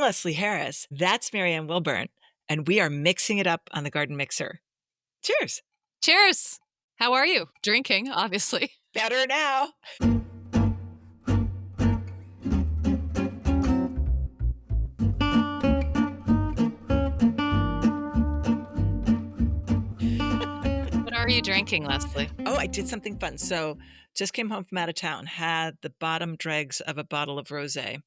Leslie Harris. That's Marianne Willburn. And we are mixing it up on the garden mixer. Cheers. Cheers. How are you? Drinking, obviously. Better now. What are you drinking, Leslie? Oh, I did something fun. So just came home from out of town, had the bottom dregs of a bottle of rosé.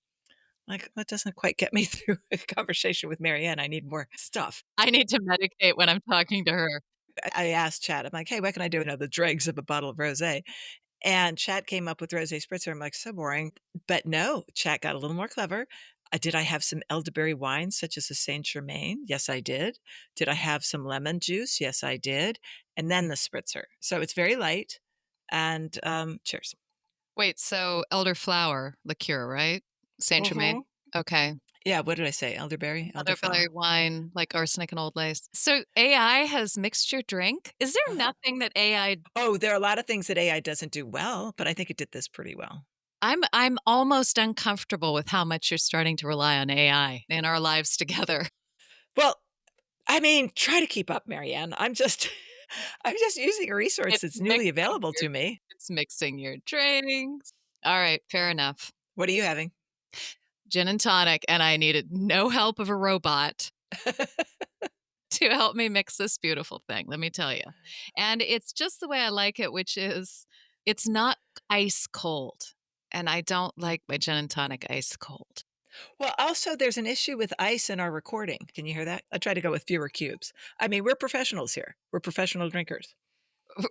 Like, that doesn't quite get me through a conversation with Marianne. I need more stuff. I need to medicate when I'm talking to her. I asked Chad, I'm like, hey, what can I do? The dregs of a bottle of rosé. And Chad came up with rosé spritzer. I'm like, so boring. But no, Chad got a little more clever. Did I have some elderberry wines, such as a Saint Germain? Yes, I did. Did I have some lemon juice? Yes, I did. And then the spritzer. So it's very light. And cheers. Wait, so elderflower liqueur, right? Saint Germain. Okay. Yeah, what did I say? Elderberry? Elderflower? Elderberry wine, like arsenic and old lace. So AI has mixed your drink. Is there Uh-huh. nothing that AI? Oh, there are a lot of things that AI doesn't do well, but I think it did this pretty well. I'm almost uncomfortable with how much you're starting to rely on AI in our lives together. Well, I mean, try to keep up, Marianne. I'm just I'm just using a resource It's that's newly mixing available your to me. it's mixing your drinks. All right, fair enough. What are you having? Gin and tonic, and I needed no help of a robot to help me mix this beautiful thing, let me tell you. And it's just the way I like it, which is it's not ice cold. And I don't like my gin and tonic ice cold. Well, also, there's an issue with ice in our recording. Can you hear that? I try to go with fewer cubes. I mean, we're professionals here. We're professional drinkers.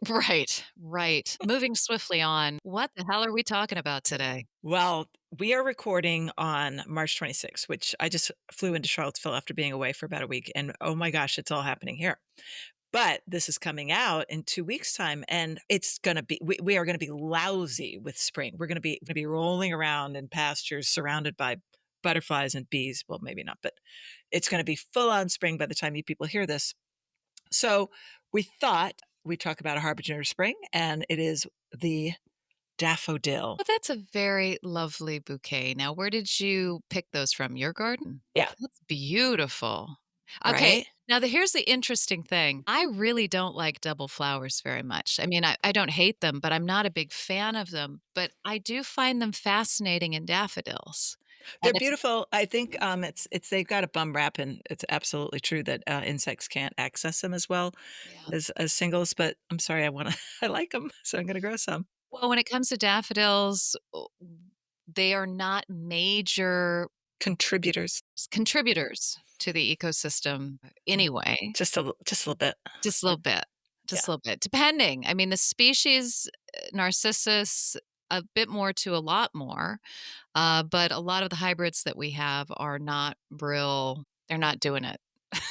Right, right. Moving swiftly on. What the hell are we talking about today? Well, we are recording on March 26th, which I just flew into Charlottesville after being away for about a week. And oh my gosh, it's all happening here. But this is coming out in 2 weeks' time, and it's gonna be we are gonna be lousy with spring. We're gonna be rolling around in pastures surrounded by butterflies and bees. Well, maybe not, but it's gonna be full on spring by the time you people hear this. So we thought we'd talk about a harbinger of spring, and it is the daffodil. Well, that's a very lovely bouquet. Now, where did you pick those from? Your garden? Yeah, That's beautiful. Okay. right? Now, here's the interesting thing. I really don't like double flowers very much. I mean, I don't hate them, but I'm not a big fan of them. But I do find them fascinating in daffodils. They're And it's, beautiful. I think, it's they've got a bum wrap, and it's absolutely true that, insects can't access them as well yeah. as singles, but I'm sorry, I wanna I like them, so I'm gonna grow some. Well, when it comes to daffodils, they are not major Contributors. contributors to the ecosystem anyway. Just a little bit. Just a little bit. Just Yeah. a little bit, depending. I mean, the species, Narcissus, a bit more to a lot more, but a lot of the hybrids that we have are not real they're not doing it as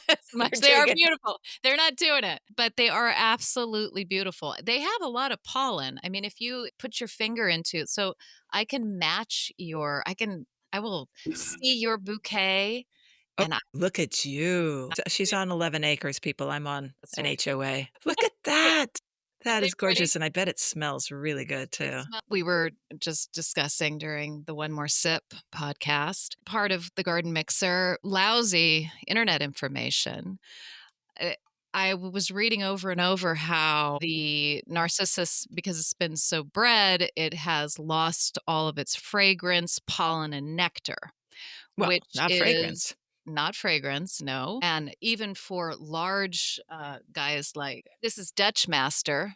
They're much. They doing are it. beautiful. They're not doing it, but they are absolutely beautiful. They have a lot of pollen. I mean, if you put your finger into it so I can match your I will see your bouquet, Oh, and I look at you. She's on 11 acres, people. I'm on that's an right. HOA. Look at that. Are That they is pretty? gorgeous, and I bet it smells really good too. We were just discussing during the One More Sip podcast, part of the garden mixer, lousy internet information. Uh, I was reading over and over how the narcissus, because it's been so bred, it has lost all of its fragrance, pollen, and nectar, Well, which not is fragrance. not fragrance, no. And even for large guys like this is Dutch Master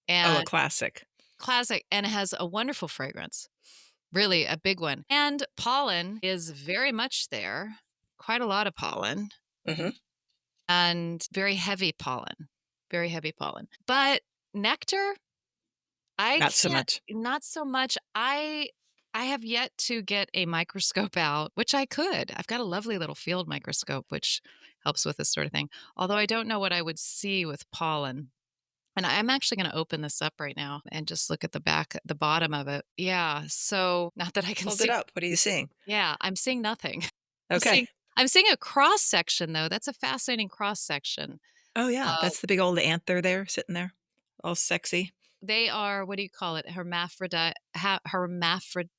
Oh, a and classic. classic, and it has a wonderful fragrance, really a big one. And pollen is very much there, quite a lot of pollen, Mhm. and very heavy pollen. But nectar, I Not so can't, much. not so much. I have yet to get a microscope out, which I could. I've got a lovely little field microscope, which helps with this sort of thing. Although I don't know what I would see with pollen. And I'm actually gonna open this up right now and just look at the bottom of it. Yeah, so not that I can Hold it see up. What are you seeing? yeah, I'm seeing nothing. I'm Okay. seeing I'm seeing a cross section, though. That's a fascinating cross section. Oh, yeah, Uh, that's the big old anther there sitting there, all sexy. they are what do you call it? Hermaphroditic?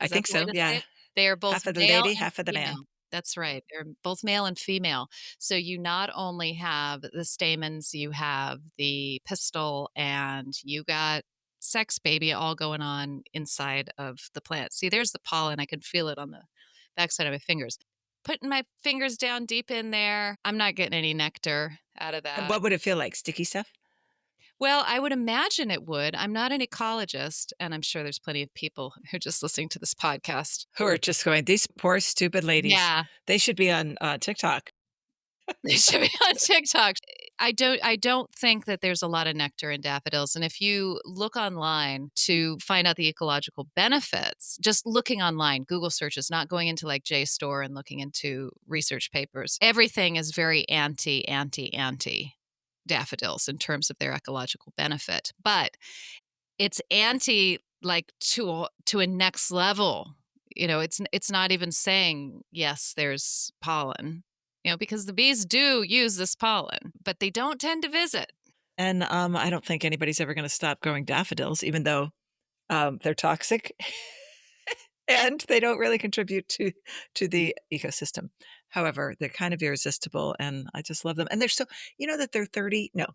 I Is that think the way so, to say yeah. it? They are both Half of the male lady, and half of the man. female. That's right. They're both male and female. So you not only have the stamens, you have the pistil, and you got sex baby all going on inside of the plant. See, there's the pollen. I can feel it on the backside of my fingers. Putting my fingers down deep in there, I'm not getting any nectar out of And that. what would it feel like? Sticky stuff? Well, I would imagine it would. I'm not an ecologist, and I'm sure there's plenty of people who are just listening to this podcast Who are just going, "These poor stupid ladies, yeah, they should be on, TikTok." they should be on TikTok. I don't think that there's a lot of nectar in daffodils, and if you look online to find out the ecological benefits, just looking online, Google searches, not going into like JSTOR and looking into research papers, everything is very anti daffodils in terms of their ecological benefit. But it's anti like to a next level. It's not even saying, "Yes, there's pollen," because the bees do use this pollen, but they don't tend to visit. And, I don't think anybody's ever gonna stop growing daffodils, even though, they're toxic and they don't really contribute to the ecosystem. However, they're kind of irresistible, and I just love them, and they're so that they're 30 no,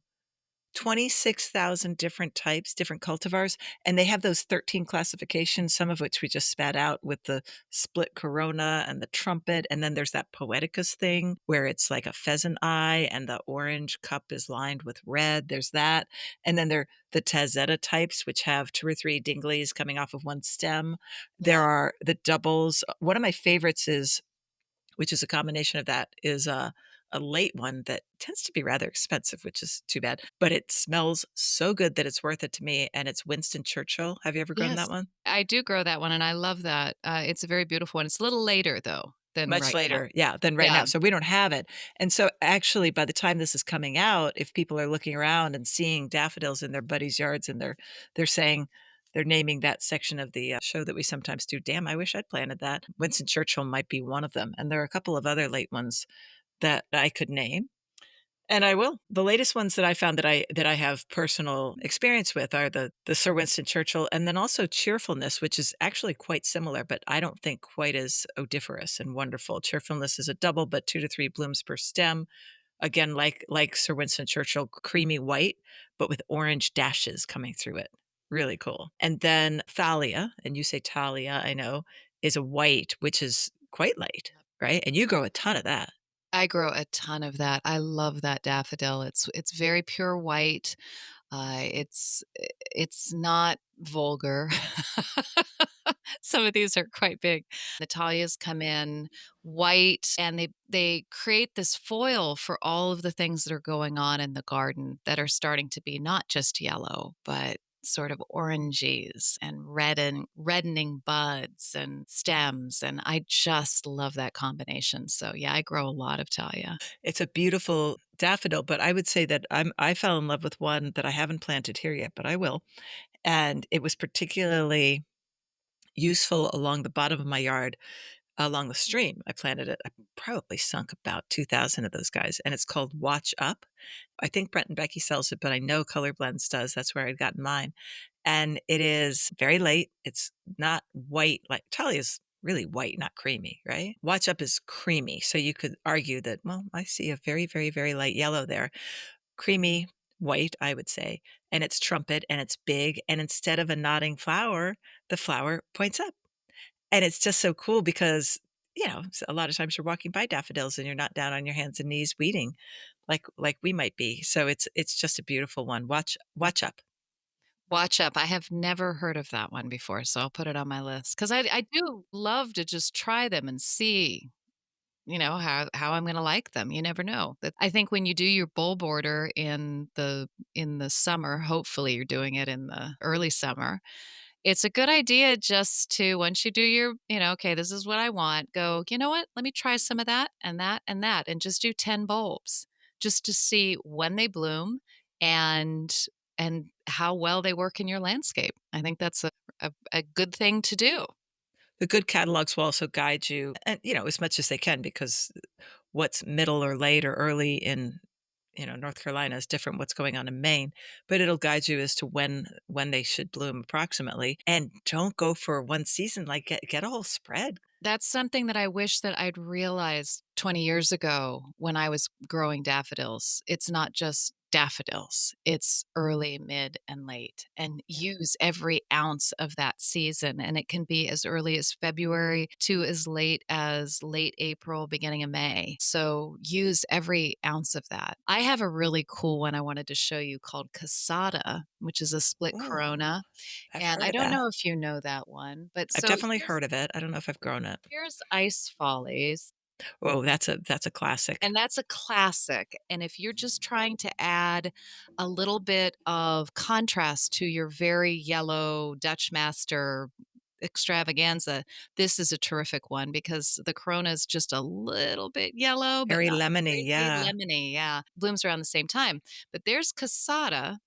26,000 different types, different cultivars, and they have those 13 classifications, some of which we just spat out with the split corona and the trumpet, and then there's that poeticus thing where it's like a pheasant eye and the orange cup is lined with red, there's that, and then there the tazetta types, which have 2 or 3 dinglies coming off of one stem. There Yeah. are the doubles. One of my favorites is which is a combination of that, is a late one that tends to be rather expensive, which is too bad, but it smells so good that it's worth it to me, and it's Winston Churchill. Have you ever grown that Yes. one? I do grow that one, and I love that. It's a very beautiful one. It's a little later, though, than Much right now. later, yeah, than right now, Yeah. so we don't have it, and so, actually, by the time this is coming out, if people are looking around and seeing daffodils in their buddies' yards and they're saying they're naming that section of the, show that we sometimes do, "Damn, I wish I'd planted that." Winston Churchill might be one of them, and there are a couple of other late ones that I could name. And I will. The latest ones that I found that I have personal experience with are the Sir Winston Churchill and then also cheerfulness, which is actually quite similar, but I don't think quite as odoriferous and wonderful. Cheerfulness is a double, but 2 to 3 blooms per stem. Again, like Sir Winston Churchill, creamy white, but with orange dashes coming through it. Really cool. And then Thalia, and you say Talia, I know, is a white, which is quite light, right? And you grow a ton of that. I grow a ton of that. I love that daffodil. It's very pure white. It's not vulgar. Some of these are quite big. Natalias come in white, and they create this foil for all of the things that are going on in the garden that are starting to be not just yellow, but sort of oranges and reddening buds and stems, and I just love that combination. So, yeah, I grow a lot of Talia. It's a beautiful daffodil, but I would say that I fell in love with one that I haven't planted here yet, but I will, and it was particularly useful along the bottom of my yard, along the stream. I planted it. I probably sunk about 2,000 of those guys, and it's called Watch Up. I think Brent and Becky sells it, but I know Color Blends does. That's where I'd gotten mine. And it is very late. It's not white like Talia's really white, not creamy, right? Watch Up is creamy. So you could argue that, well, I see a very, very, very light yellow there. Creamy white, I would say. And it's trumpet and it's big. And instead of a nodding flower, the flower points up. And it's just so cool because, a lot of times you're walking by daffodils and you're not down on your hands and knees weeding like we might be. So it's just a beautiful one. Watch up. Watch Up, I have never heard of that one before, so I'll put it on my list because I do love to just try them and see, how I'm gonna like them. You never know. That I think when you do your bowl border in the summer, hopefully you're doing it in the early summer, it's a good idea just to once you do your, "Okay, this is what I want," go, "You know what? Let me try some of that and that and that," and just do 10 bulbs just to see when they bloom and and how well they work in your landscape. I think that's a good thing to do. The good catalogs will also guide you and, as much as they can because what's middle or late or early in, North Carolina is different what's going on in Maine, but it'll guide you as to when they should bloom approximately. And don't go for one season, like get a whole spread. That's something that I wish that I'd realized 20 years ago when I was growing daffodils. It's not just daffodils, it's early, mid, and late, and use every ounce of that season. And it can be as early as February to as late as late April, beginning of May. So use every ounce of that. I have a really cool one I wanted to show you called Casada, which is a split Oh, corona. I've And heard I of don't that. know if you know that one, but I've so definitely heard of it. I don't know if I've grown it. here's Ice Follies, Oh, that's a classic. and that's a classic, and if you're just trying to add a little bit of contrast to your very yellow Dutch Master extravaganza, this is a terrific one because the Corona is just a little bit yellow, but Very not lemony, crazy yeah. lemony, yeah, blooms around the same time. But there's Casada,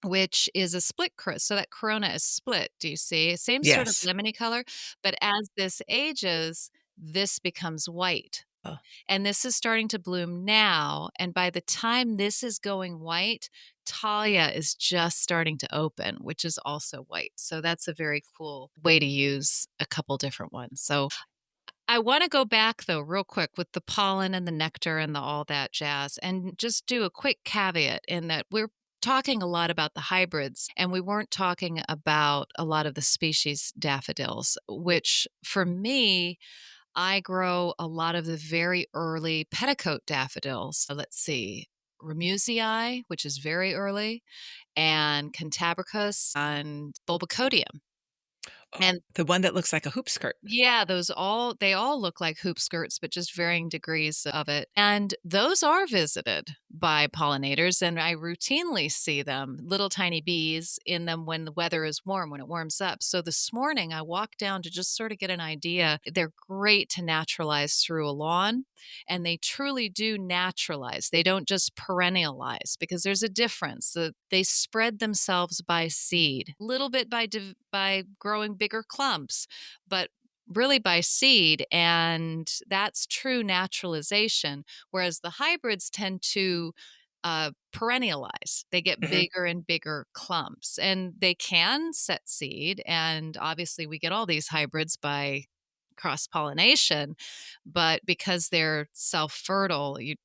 which is a split so that corona is split, do you see? Same sort of Yes. lemony color, but as this ages, this becomes white. Oh, And this is starting to bloom now, and by the time this is going white, Talia is just starting to open, which is also white. So that's a very cool way to use a couple different ones. So I wanna go back though real quick with the pollen and the nectar and the all that jazz, and just do a quick caveat in that we're talking a lot about the hybrids, and we weren't talking about a lot of the species daffodils, which for me, I grow a lot of the very early petticoat daffodils. So let's see, Remusii, which is very early, and Cantabricus and Bulbocodium. oh, And the one that looks like a hoop skirt. yeah, they all look like hoop skirts, but just varying degrees of it. And those are visited by pollinators, and I routinely see them, little tiny bees in them when the weather is warm, when it warms up. So this morning I walked down to just sort of get an idea. They're great to naturalize through a lawn, and they truly do naturalize. They don't just perennialize because there's a difference. They spread themselves by seed, a little bit by growing bigger clumps, but really by seed, and that's true naturalization, whereas the hybrids tend to perennialize. They get Mhm. bigger and bigger clumps, and they can set seed, and obviously we get all these hybrids by cross pollination, but because they're self fertile, you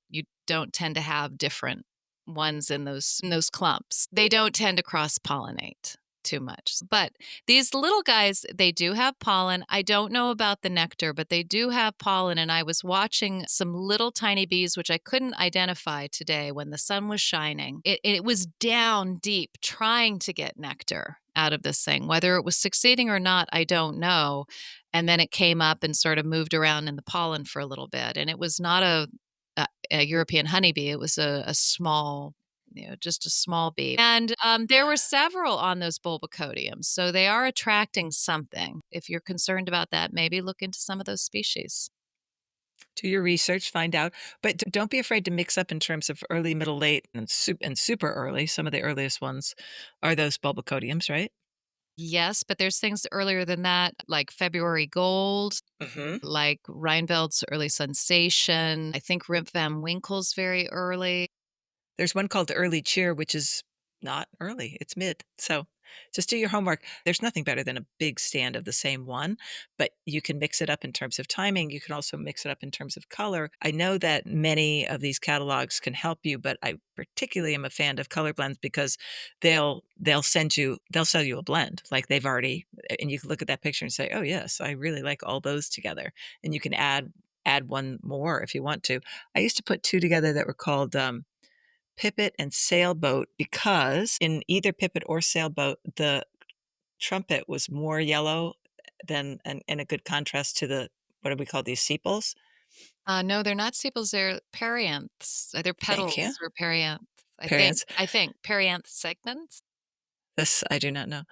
don't tend to have different ones in those clumps. They don't tend to cross pollinate too much. But these little guys, they do have pollen. I don't know about the nectar, but they do have pollen. And I was watching some little tiny bees, which I couldn't identify today when the sun was shining. It was down deep trying to get nectar out of this thing. Whether it was succeeding or not, I don't know. And then it came up and sort of moved around in the pollen for a little bit. And it was not a European honeybee. It was a small, just a small bee. And there were several on those bulbocodiums. So they are attracting something. If you're concerned about that, maybe look into some of those species. Do your research, find out, but don't be afraid to mix up in terms of early, middle, late, and super early. Some of the earliest ones are those bulbocodiums, right? Yes, but there's things earlier than that, like February Gold, Mhm. like Reinfeld's Early Sensation. I think Rip Van Winkle's very early. There's one called Early Cheer, which is not early, it's mid. So just do your homework. There's nothing better than a big stand of the same one, but you can mix it up in terms of timing. You can also mix it up in terms of color. I know that many of these catalogs can help you, but I particularly am a fan of color blends because they'll sell you a blend like they've already, and you can look at that picture and say, "Oh yes, I really like all those together." And you can add one more if you want to. I used to put two together that were called Pipit and Sailboat because in either Pipit or Sailboat, the trumpet was more yellow than and a good contrast to the what do we call these sepals? No, they're not sepals, they're perianths. They're Thank you. petals or perianth, I think. Perianths. I think. Perianth segments? This I do not know.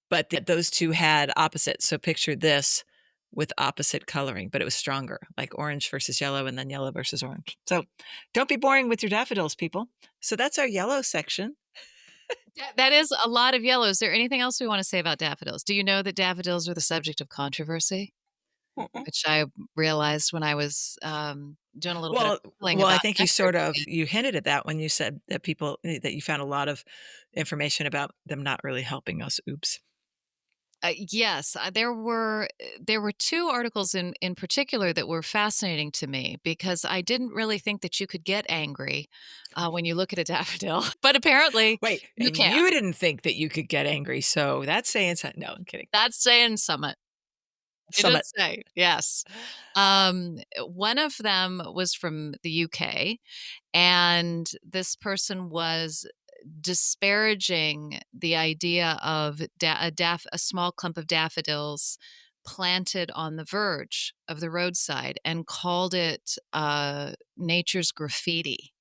But those 2 had opposite, so picture this with opposite coloring, but it was stronger, like orange versus yellow and then yellow versus orange. So, don't be boring with your daffodils, people. So that's our yellow section. That is a lot of yellow. Is there anything else we wanna say about daffodils? Do you know that daffodils are the subject of controversy? Mm-mm. Which I realized when I was, doing a little bit of Well Googling well, I about think you nectar sort of blooming. you hinted at that when you said that that you found a lot of information about them not really helping us. Oops. Yes, there were 2 articles in particular that were fascinating to me because I didn't really think that you could get angry, when you look at a daffodil, but apparently Wait, you and can. you didn't think that you could get angry, so that's saying something. No, I'm kidding. That's saying summit. It Summit. does say, yes. One of them was from the UK, and this person was disparaging the idea of a small clump of daffodils planted on the verge of the roadside and called it nature's graffiti.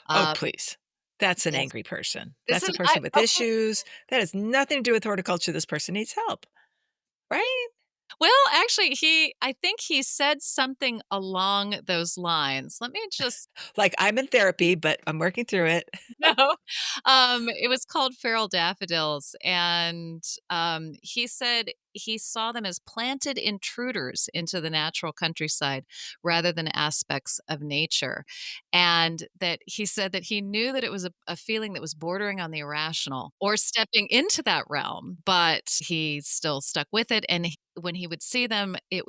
Oh, Uh, please. That's an yes, angry person. this That's is a person with okay. issues. That has nothing to do with horticulture. This person needs help, right? Well, actually, I think he said something along those lines. Let me just Like, I'm in therapy, but I'm working through it. no. It was called Feral Daffodils, and, he said he saw them as planted intruders into the natural countryside rather than aspects of nature, and that he said that he knew that it was a feeling that was bordering on the irrational or stepping into that realm, but he still stuck with it, and when he would see them, it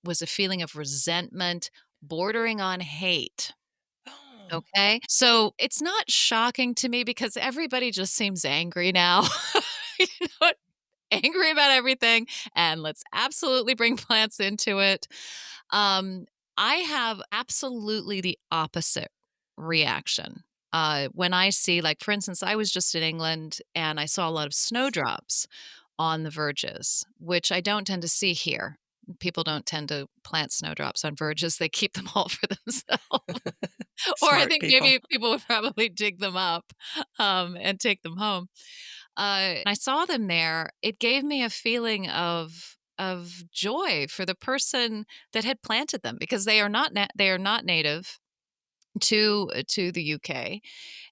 was a feeling of resentment bordering on hate. Oh. Okay. So it's not shocking to me because everybody just seems angry now. You know what? Angry about everything. And let's absolutely bring plants into it. Um, I have absolutely the opposite reaction. When I see, like, for instance, I was just in England and I saw a lot of snowdrops on the verges, which I don't tend to see here. People don't tend to plant snowdrops on verges, they keep them all for themselves. Or I Smart think people. maybe people would probably dig them up, and take them home. I saw them there. It gave me a feeling of joy for the person that had planted them because they are not native to the UK,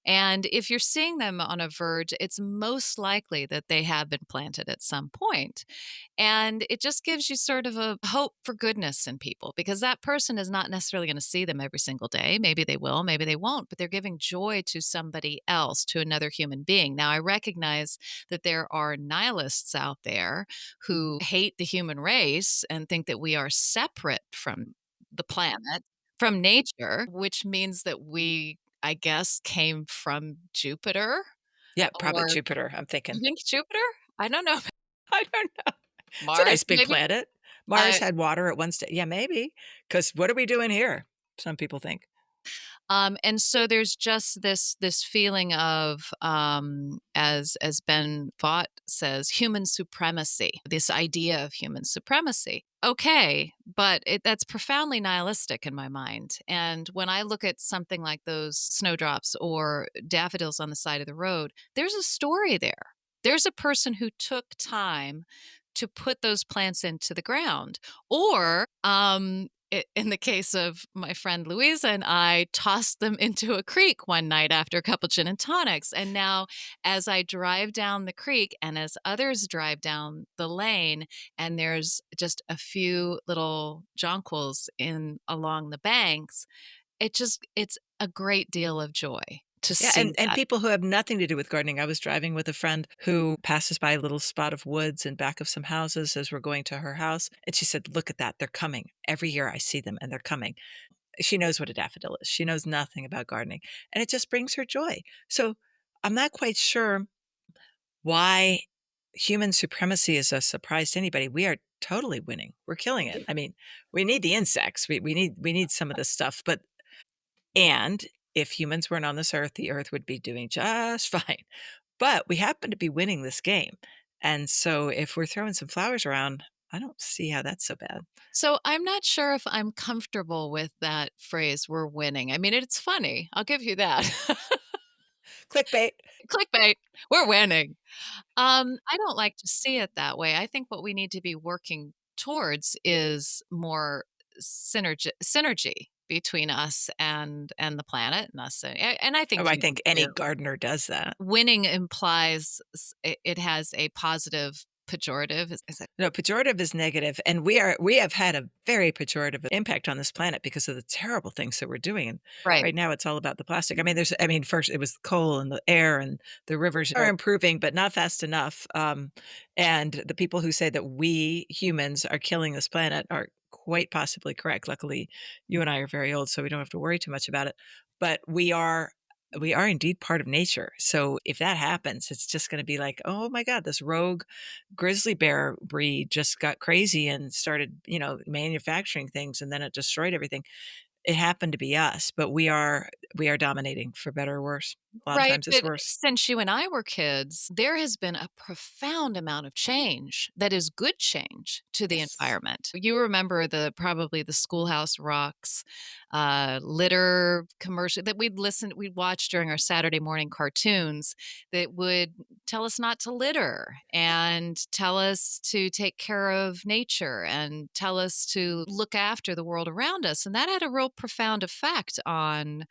and if you're seeing them on a verge, it's most likely that they have been planted at some point. And it just gives you sort of a hope for goodness in people because that person is not necessarily going to see them every single day. Maybe they will, maybe they won't, but they're giving joy to somebody else, to another human being. Now, I recognize that there are nihilists out there who hate the human race and think that we are separate from the planet, from nature, which means that we, I guess, came from Jupiter, Yeah, probably or Jupiter, I'm you thinking. think Jupiter? I don't know. I don't know. It's a Mars, nice big maybe? planet. Mars Uh, had water at one stage. Yeah, maybe. Because what are we doing here? Some people think. and so there's just this feeling of, as Ben Vaught says, human supremacy. This idea of human supremacy. Okay, but that's profoundly nihilistic in my mind. And when I look at something like those snowdrops or daffodils on the side of the road, there's a story there. There's a person who took time to put those plants into the ground, or in the case of my friend Louisa and I, tossed them into a creek one night after a couple gin and tonics. And now, as I drive down the creek and as others drive down the lane, and there's just a few little jonquils in along the banks, it's a great deal of joy to Yeah, see and that. people who have nothing to do with gardening. I was driving with a friend who passes by a little spot of woods in back of some houses as we're going to her house, and she said, "Look at that, they're coming. Every year I see them and they're coming." She knows what a daffodil is. She knows nothing about gardening, and it just brings her joy. So, I'm not quite sure why human supremacy is a surprise to anybody. We are totally winning. We're killing it. I mean, we need the insects. We need some of this stuff, but and if humans weren't on this earth, the earth would be doing just fine. But we happen to be winning this game. And so if we're throwing some flowers around, I don't see how that's so bad. So I'm not sure if I'm comfortable with that phrase, "we're winning." I mean, it's funny. I'll give you that. Clickbait. Clickbait. We're winning. I don't like to see it that way. I think what we need to be working towards is more synergy between us and the planet and us, and I Oh, think I humans think any too. gardener does that. Winning implies it has a positive pejorative? Is it No, pejorative is negative, and we have had a very pejorative impact on this planet because of the terrible things that we're doing, and right? right now it's all about the plastic. I mean, first it was coal and the air and the rivers are improving, but not fast enough, and the people who say that we humans are killing this planet are quite possibly correct. Luckily, you and I are very old, so we don't have to worry too much about it, but we are indeed part of nature, so if that happens, it's just gonna be like, "Oh my god, this rogue grizzly bear breed just got crazy and started, manufacturing things, and then it destroyed everything." It happened to be us, but we are dominating for better or worse. A lot of Right, times it's but worse. since you and I were kids, there has been a profound amount of change that is good change to the Yes. environment. You remember probably the Schoolhouse Rocks, litter commercial that we'd watch during our Saturday morning cartoons that would tell us not to litter and tell us to take care of nature and tell us to look after the world around us. And that had a real profound effect on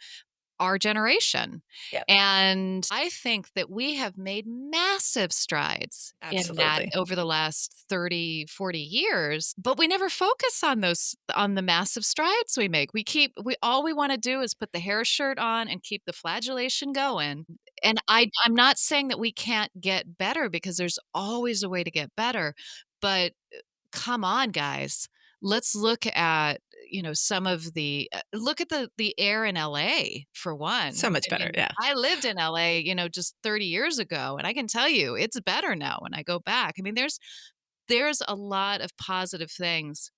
our generation. Yep. And I think that we have made massive strides in that Absolutely. over the last 30, 40 years, but we never focus on the massive strides we make. We all we want to do is put the hair shirt on and keep the flagellation going. And I'm not saying that we can't get better because there's always a way to get better, but come on, guys. Let's look at, some of look at the air in LA for one. So much I better, mean, yeah. I lived in LA, just 30 years ago, and I can tell you it's better now when I go back. I mean, there's a lot of positive things.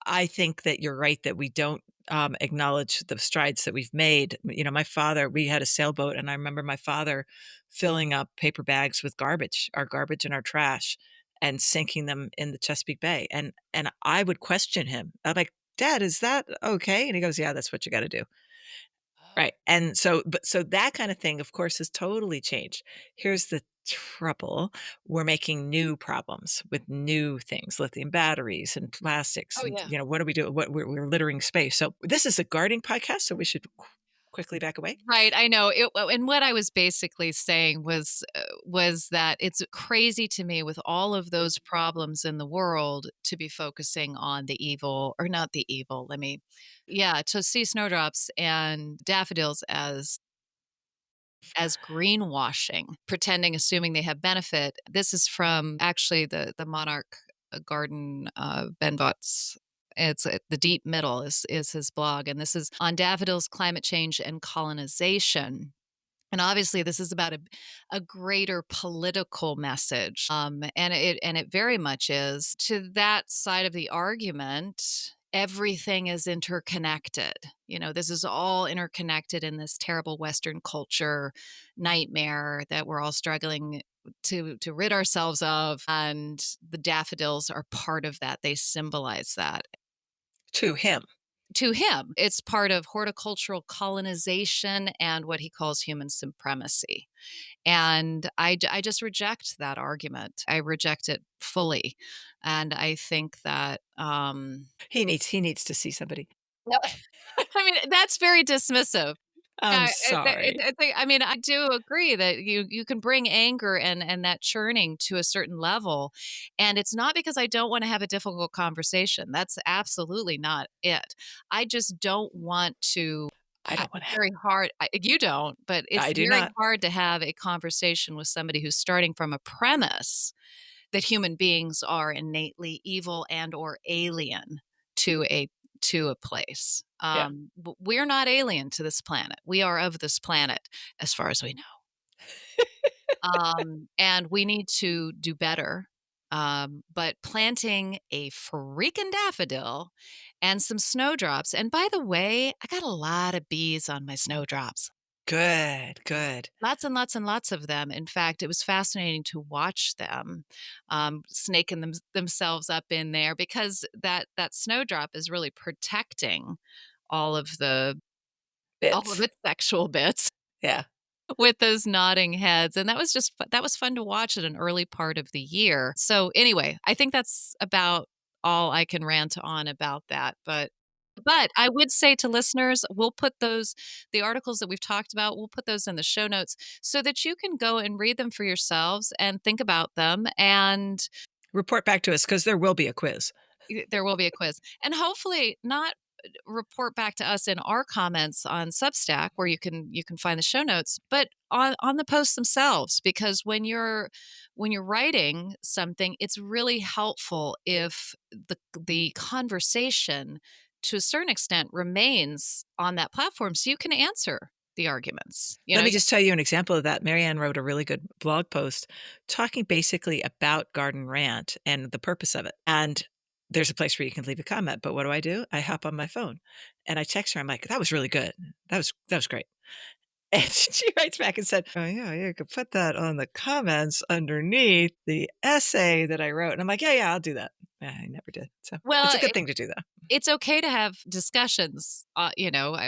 I think that you're right that we don't, acknowledge the strides that we've made. My father we had a sailboat, and I remember my father filling up paper bags with garbage and our trash, and sinking them in the Chesapeake Bay, and I would question him. I'm like, "Dad, is that okay?" And he goes, "Yeah, that's what you gotta do." Right, and so that kinda thing, of course, has totally changed. Here's the trouble, we're making new problems with new things, lithium batteries and plastics Oh, and, yeah. what do we do? We're littering space, so this is a gardening podcast, so we should quickly back away. Right, I know. And what I was basically saying was that it's crazy to me with all of those problems in the world to be focusing on the evil, or not the evil. Yeah, to see snowdrops and daffodils as greenwashing, pretending, assuming they have benefit. This is from actually the Monarch Garden, Ben Vought's. It's the deep middle is his blog, and this is on daffodils, climate change, and colonization. And obviously, this is about a greater political message, and it very much is. To that side of the argument, everything is interconnected. This is all interconnected in this terrible Western culture nightmare that we're all struggling to rid ourselves of, and the daffodils are part of that. They symbolize that. To him. To him, it's part of horticultural colonization and what he calls human supremacy. And I just reject that argument. I reject it fully. And I think that, He needs to see somebody. no, I mean, that's very dismissive. I'm Yeah, sorry. I mean, I do agree that you can bring anger and that churning to a certain level, and it's not because I don't wanna have a difficult conversation. That's absolutely not it. I just don't want to. I don't wanna It's very hard. You don't, but it's I do very not. hard to have a conversation with somebody who's starting from a premise that human beings are innately evil and or alien to a place. Yeah. We're not alien to this planet. We are of this planet, as far as we know. And we need to do better. But planting a freaking daffodil and some snowdrops. And by the way, I got a lot of bees on my snowdrops. Good, good. Lots and lots and lots of them. In fact, it was fascinating to watch them, snaking themselves up in there, because that snowdrop is really protecting all of the all of Bits. its sexual bits Yeah. with those nodding heads, and that was fun to watch at an early part of the year. So anyway, I think that's about all I can rant on about that. But But I would say to listeners, we'll put those the articles that we've talked about, we'll put those in the show notes so that you can go and read them for yourselves and think about them, and Report back to us because there will be a quiz. there will be a quiz. And hopefully not report back to us in our comments on Substack where you can find the show notes, but on the posts themselves, because when you're writing something, it's really helpful if the conversation to a certain extent remains on that platform so you can answer the arguments. Let me just tell you an example of that. Marianne wrote a really good blog post talking basically about Garden Rant and the purpose of it. And there's a place where you can leave a comment, but what do? I hop on my phone and I text her. I'm like, "That was really good. That was great." And she writes back and said, "Oh yeah, you could put that on the comments underneath the essay that I wrote." And I'm like, "Yeah, yeah, I'll do that." Yeah, I never did. So it's Well, a good thing to do though. it's okay to have discussions.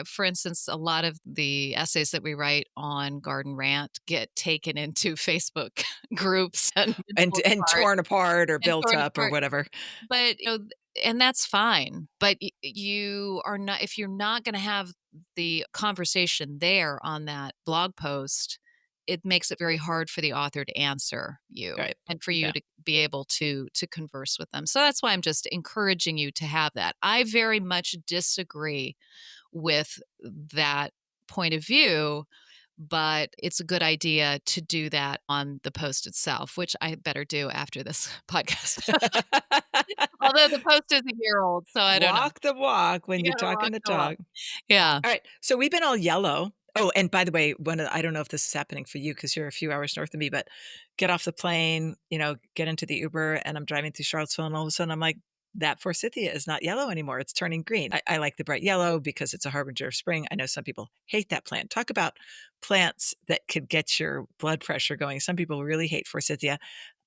For instance, a lot of the essays that we write on Garden Rant get taken into Facebook groups and And pulled and apart torn apart or and built torn up or apart. whatever. But and that's fine. But you are not if you're not going to have the conversation there on that blog post. It makes it very hard for the author to answer you Right. and for you Yeah. to be able to converse with them. So that's why I'm just encouraging you to have that. I very much disagree with that point of view, but it's a good idea to do that on the post itself, which I better do after this podcast. Although the post is a year old, so I don't know. Walk the walk when You you're gotta talking walk the the walk. talk. Yeah. All right, so we've been all yellow. Oh, and by the way, I don't know if this is happening for you because you're a few hours north of me, but get off the plane, get into the Uber, and I'm driving through Charlottesville, and all of a sudden I'm like, that forsythia is not yellow anymore. It's turning green. I like the bright yellow because it's a harbinger of spring. I know some people hate that plant. Talk about plants that could get your blood pressure going. Some people really hate forsythia.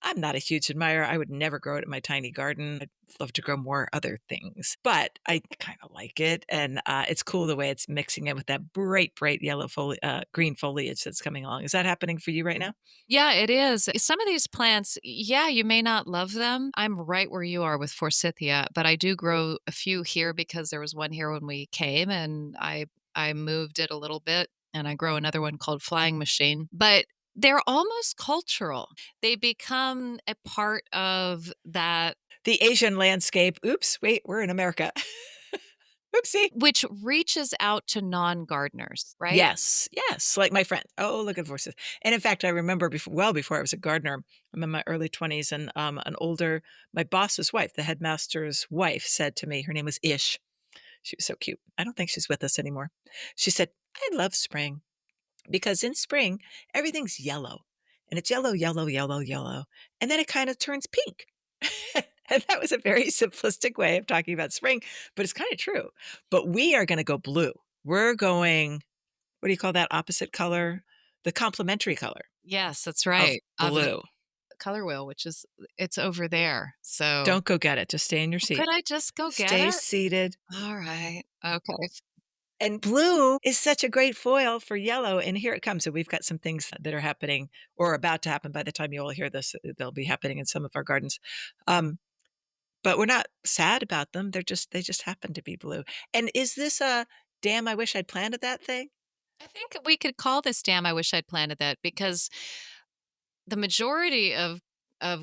I'm not a huge admirer. I would never grow it in my tiny garden. I'd love to grow more other things, but I kind of like it. And it's cool the way it's mixing in with that bright yellow green foliage that's coming along. Is that happening for you right now? Yeah, it is. Some of these plants, yeah, you may not love them. I'm right where you are with forsythia, but I do grow a few here because there was one here when we came and I moved it a little bit and I grow another one called flying machine. But they're almost cultural. They become a part of that The Asian landscape. Oops, wait, we're in America. Oopsie. which reaches out to non-gardeners, right? Yes, yes, like my friend. Oh, look at voices. And in fact, I remember well before I was a gardener, I'm in my early 20s, and my boss's wife, the headmaster's wife, said to me, her name was Ish. She was so cute. I don't think she's with us anymore. She said, I love spring because in spring, everything's yellow and it's yellow, yellow, yellow, yellow. And then it kind of turns pink. And that was a very simplistic way of talking about spring, but it's kind of true. But we are going to go blue. We're going, what do you call that opposite color? The complementary color Yes, that's of right. Of the blue. color wheel, which is it's over there. So Don't go get it. Just stay in your seat. could I just go get Stay it? seated. All right. Okay. And blue is such a great foil for yellow, and here it comes. So we've got some things that are happening or about to happen by the time you all hear this. They'll be happening in some of our gardens. Um, but we're not sad about them. They just happen to be blue. And is this a damn I wish I'd planted that thing? I think we could call this "Damn, I wish I'd planted that" because the majority of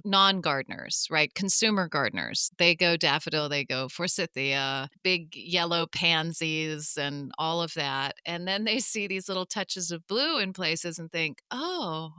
non-gardeners, right, consumer gardeners, they go daffodil, they go forsythia, big yellow pansies and all of that, and then they see these little touches of blue in places and think, "Oh,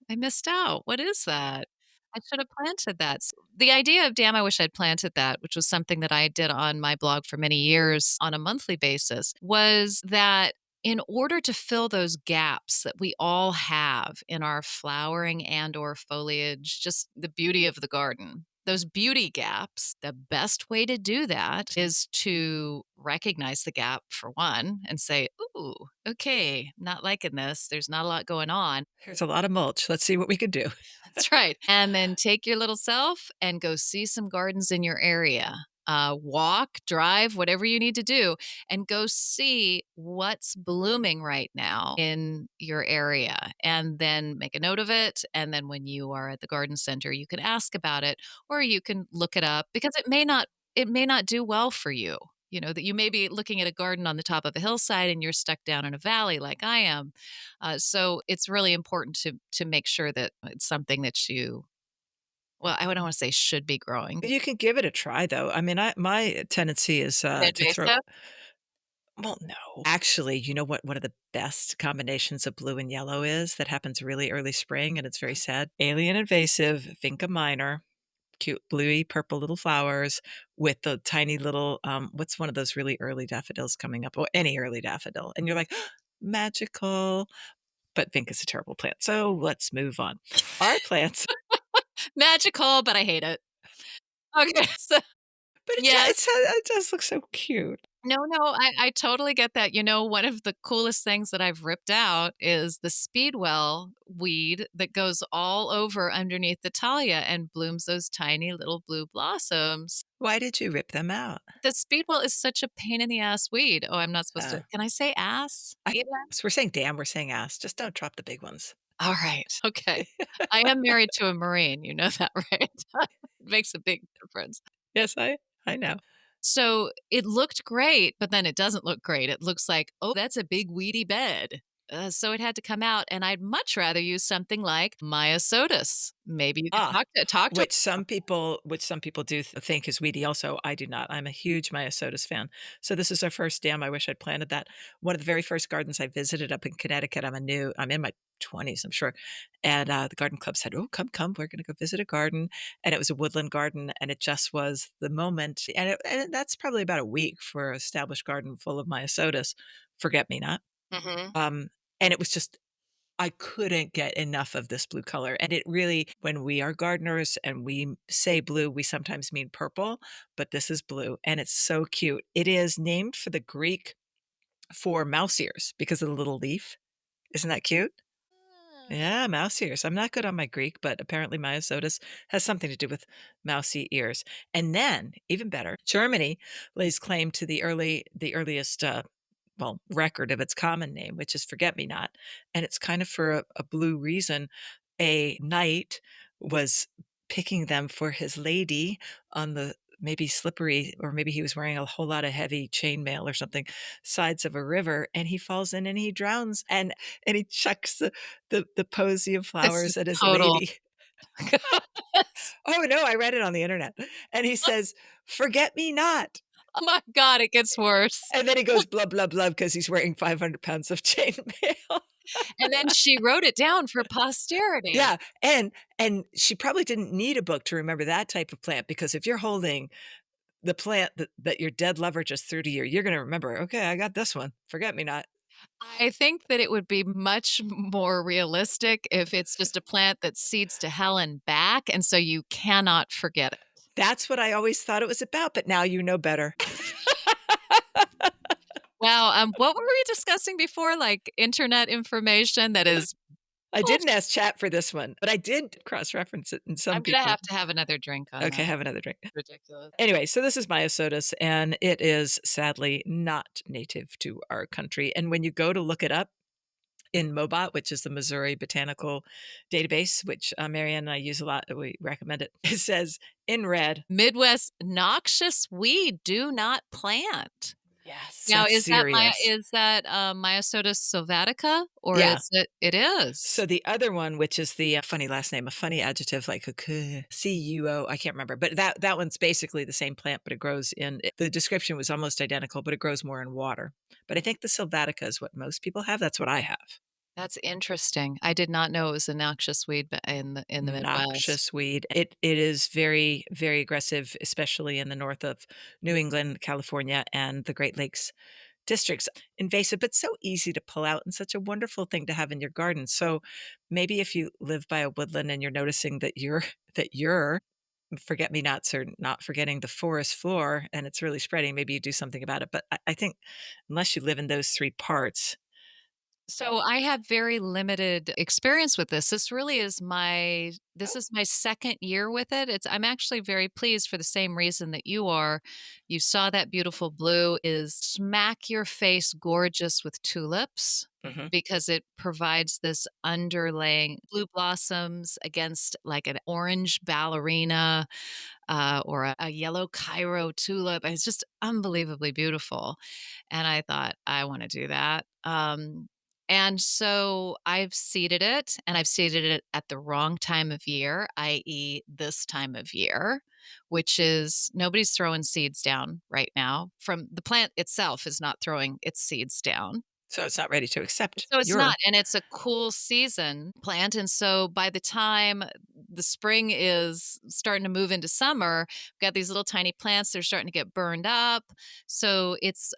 I missed out. What is that? I should have planted that." The idea of "Damn, I wish I'd planted that," which was something that I did on my blog for many years on a monthly basis, was that in order to fill those gaps that we all have in our flowering and or foliage, just the beauty of the garden, those beauty gaps, the best way to do that is to recognize the gap for one and say, ooh, okay, not liking this, there's not a lot going on. There's a lot of mulch. Let's see what we could do. That's right. And then take your little self and go see some gardens in your area. Walk, drive, whatever you need to do, and go see what's blooming right now in your area. And then make a note of it. And then when you are at the garden center, you can ask about it or you can look it up because it may not do well for you. that you may be looking at a garden on the top of a hillside and you're stuck down in a valley like I am. So it's really important to make sure that it's something that you, well, I don't want to say should be growing. You can give it a try, though. I mean, my tendency is, to throw Invasive? well, no. Actually, you know what one of the best combinations of blue and yellow is that happens really early spring, and it's very sad? Alien invasive Vinca minor, cute bluey purple little flowers with the tiny little, what's one of those really early daffodils coming up? Or any early daffodil, and you're like, "Magical." But Vinca's a terrible plant, so let's move on. Our plants Magical, but I hate it. Okay. So but yes. it does look so cute. No, no, I totally get that. One of the coolest things that I've ripped out is the speedwell weed that goes all over underneath the Thalia and blooms those tiny little blue blossoms. Why did you rip them out? The speedwell is such a pain in the ass weed. Oh, I'm not supposed to, Uh, can I say ass I even? we're saying damn, we're saying ass, just don't drop the big ones. All right. Okay. I am married to a Marine, you know that, right? It makes a big difference. Yes, I know. So it looked great, but then it doesn't look great. It looks like, oh, that's a big weedy bed. So it had to come out, and I'd much rather use something like Myosotis. Maybe you could Ah, talk to. which some people do think is weedy also, I do not. I'm a huge Myosotis fan. So this is our first dam, I wish I'd planted that. One of the very first gardens I visited up in Connecticut, I'm in my 20s, I'm sure, and, the garden club said, "Oh, come, come, we're gonna go visit a garden," and it was a woodland garden, and it just was the moment, that's probably about a week for an established garden full of Myosotis, forget-me-not, Mhm. um, and it was just I couldn't get enough of this blue color, and it really when we are gardeners and we say blue, we sometimes mean purple, but this is blue, and it's so cute. It is named for the Greek for mouse ears because of the little leaf. Isn't that cute? Yeah, mouse ears. I'm not good on my Greek, but apparently Myosotis has something to do with mousy ears. And then, even better, Germany lays claim to the earliest well, record of its common name, which is forget me not. And it's kind of for a blue reason. A knight was picking them for his lady on the maybe slippery, or maybe he was wearing a whole lot of heavy chainmail or something, sides of a river, and he falls in and he drowns, and he chucks the posy of This is flowers at his total. lady. Oh, no, I read it on the internet, and he says, "Forget me not," Oh my god, it gets worse. and then he goes, "Blub, blub, blub," because he's wearing 500 pounds of chainmail. And then she wrote it down for posterity. Yeah, and she probably didn't need a book to remember that type of plant, because if you're holding the plant that your dead lover just threw to you, you're gonna remember, "Okay, I got this one, forget me not." I think that it would be much more realistic if it's just a plant that seeds to hell and back, and so you cannot forget it. That's what I always thought it was about, but now you know better. Wow, what were we discussing before? Like, internet information that is I bullshit. didn't ask chat for this one, but I did cross-reference it, and some I'm gonna people have to have another drink on okay, that. have another drink. Ridiculous. Anyway, so this is Myosotis, and it is sadly not native to our country, and when you go to look it up in MOBOT, which is the Missouri Botanical Database, which, Marianne and I use a lot, we recommend it, it says in red Midwest noxious weed, do not plant. yes, Now that's is that serious. Myosotis sylvatica, or Yeah. is it is? So the other one, which is the, funny last name, a funny adjective like a C-U-O, I can't remember, but that one's basically the same plant, but it grows in the description was almost identical, but it grows more in water. But I think the Sylvatica is what most people have, that's what I have. That's interesting. I did not know it was a noxious weed b in the Midwest. Noxious weed. It is very, very aggressive, especially in the north of New England, California, and the Great Lakes districts. Invasive, but so easy to pull out and such a wonderful thing to have in your garden. So maybe if you live by a woodland and you're noticing that you're that your forget-me-nots are not forgetting the forest floor and it's really spreading, maybe you do something about it. But I think unless you live in those three parts, So I have very limited experience with this. This is my second year with it. I'm actually very pleased for the same reason that you are. You saw that beautiful blue is smack your face gorgeous with tulips Mhm. because it provides this underlaying blue blossoms against like an orange ballerina or a yellow Cairo tulip. It's just unbelievably beautiful. And I thought, I want to do that. And so I've seeded it, and I've seeded it at the wrong time of year, i.e., this time of year, which is nobody's throwing seeds down right now. From the plant itself is not throwing its seeds down. So it's not ready to accept So it's not, your and it's a cool season plant, and so by the time the spring is starting to move into summer, we've got these little tiny plants, they're starting to get burned up, so it's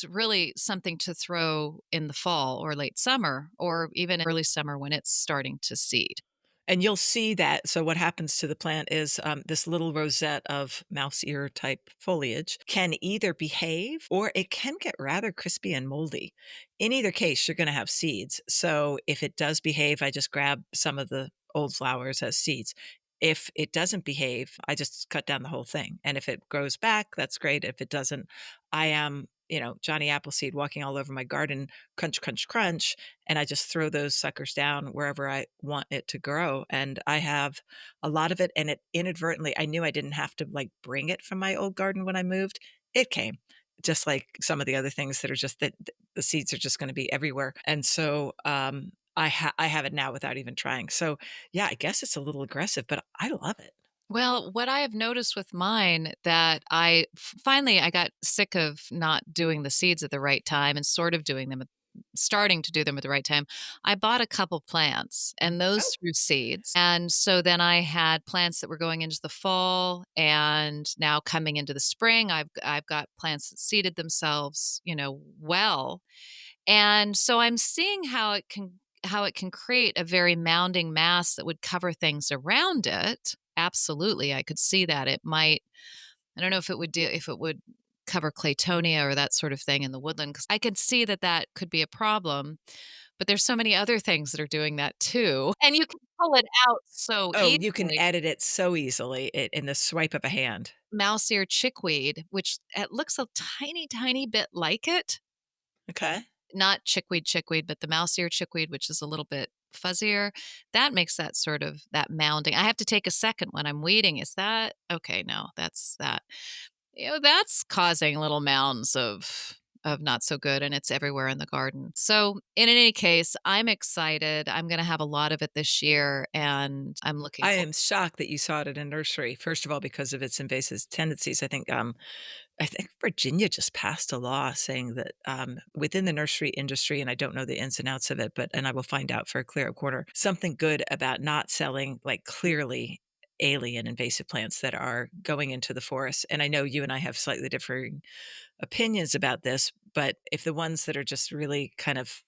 really something to throw in the fall or late summer or even early summer when it's starting to seed. and you'll see that. So what happens to the plant is, this little rosette of mouse ear type foliage can either behave or it can get rather crispy and moldy. In either case, you're gonna have seeds. So if it does behave, I just grab some of the old flowers as seeds. If it doesn't behave, I just cut down the whole thing. And if it grows back, that's great. If it doesn't, I am, Johnny Appleseed walking all over my garden, crunch, crunch, crunch, and I just throw those suckers down wherever I want it to grow, and I have a lot of it, and it inadvertently I knew I didn't have to, like, bring it from my old garden when I moved. It came, just like some of the other things that are just that the seeds are just gonna be everywhere, and so, I have it now without even trying. So, yeah, I guess it's a little aggressive, but I love it. Well, what I have noticed with mine that finally I got sick of not doing the seeds at the right time and sort of starting to do them at the right time. I bought a couple plants and Oh, those threw seeds. And so then I had plants that were going into the fall and now coming into the spring. I've got plants that seeded themselves, well. And so I'm seeing how it can create a very mounding mass that would cover things around it. Absolutely, I could see that. I don't know if it would cover claytonia or that sort of thing in the woodland, 'cause I could see that that could be a problem, but there's so many other things that are doing that too, and you can pull it out so oh, you can easily. edit it so easily in the swipe of a hand. Mouse ear chickweed, which it looks a tiny, tiny bit like it, Okay. not chickweed, but the mouse ear chickweed, which is a little bit fuzzier, that makes that sort of that mounding. I have to take a second when I'm weeding. Is that okay? No, that's that. That's causing little mounds of not so good, and it's everywhere in the garden. So, in any case, I'm excited. I'm going to have a lot of it this year, and I'm looking I forward. am shocked that you saw it at a nursery, first of all, because of its invasive tendencies. I think Virginia just passed a law saying that, within the nursery industry, and I don't know the ins and outs of it, and I will find out for a clear quarter, something good about not selling, like, clearly alien invasive plants that are going into the forest. And I know you and I have slightly differing opinions about this, but if the ones that are just really kind of,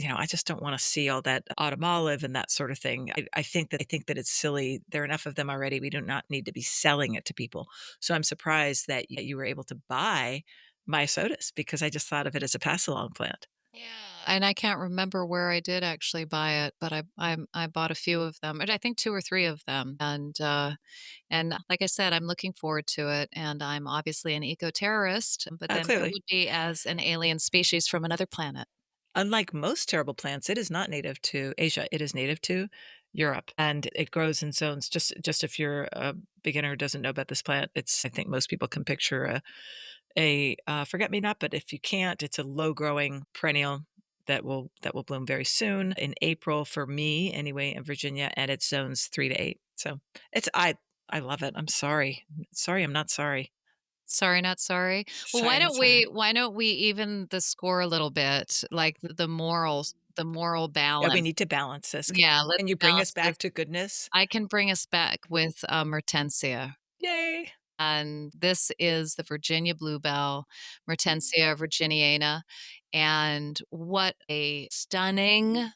I just don't want to see all that autumn olive and that sort of thing. I think that it's silly. There are enough of them already. We do not need to be selling it to people. So I'm surprised that you were able to buy Myosotis because I just thought of it as a pass along plant. Yeah, and I can't remember where I did actually buy it, but I bought a few of them, and I think 2 or 3 of them, and like I said, I'm looking forward to it, and I'm obviously an eco-terrorist, but then I Clearly, would be as an alien species from another planet. unlike most terrible plants, it is not native to Asia. It is native to Europe, and it grows in zones. Just if you're a beginner who doesn't know about this plant, it's I think most people can picture a forget me not, but if you can't, it's a low growing perennial that will bloom very soon in April for me anyway in Virginia, and it's zones 3 to 8. So it's I love it. I'm sorry. Sorry, I'm not sorry. Sorry, not sorry. Well, Sorry, I'm not sorry. why don't we even the score a little bit, like the moral Yeah, we balance. need to balance this. Yeah, let's Can you bring us balance this. back to goodness? I can bring us back with, Mertensia. Yay! And this is the Virginia bluebell, Mertensia virginiana, and what a stunning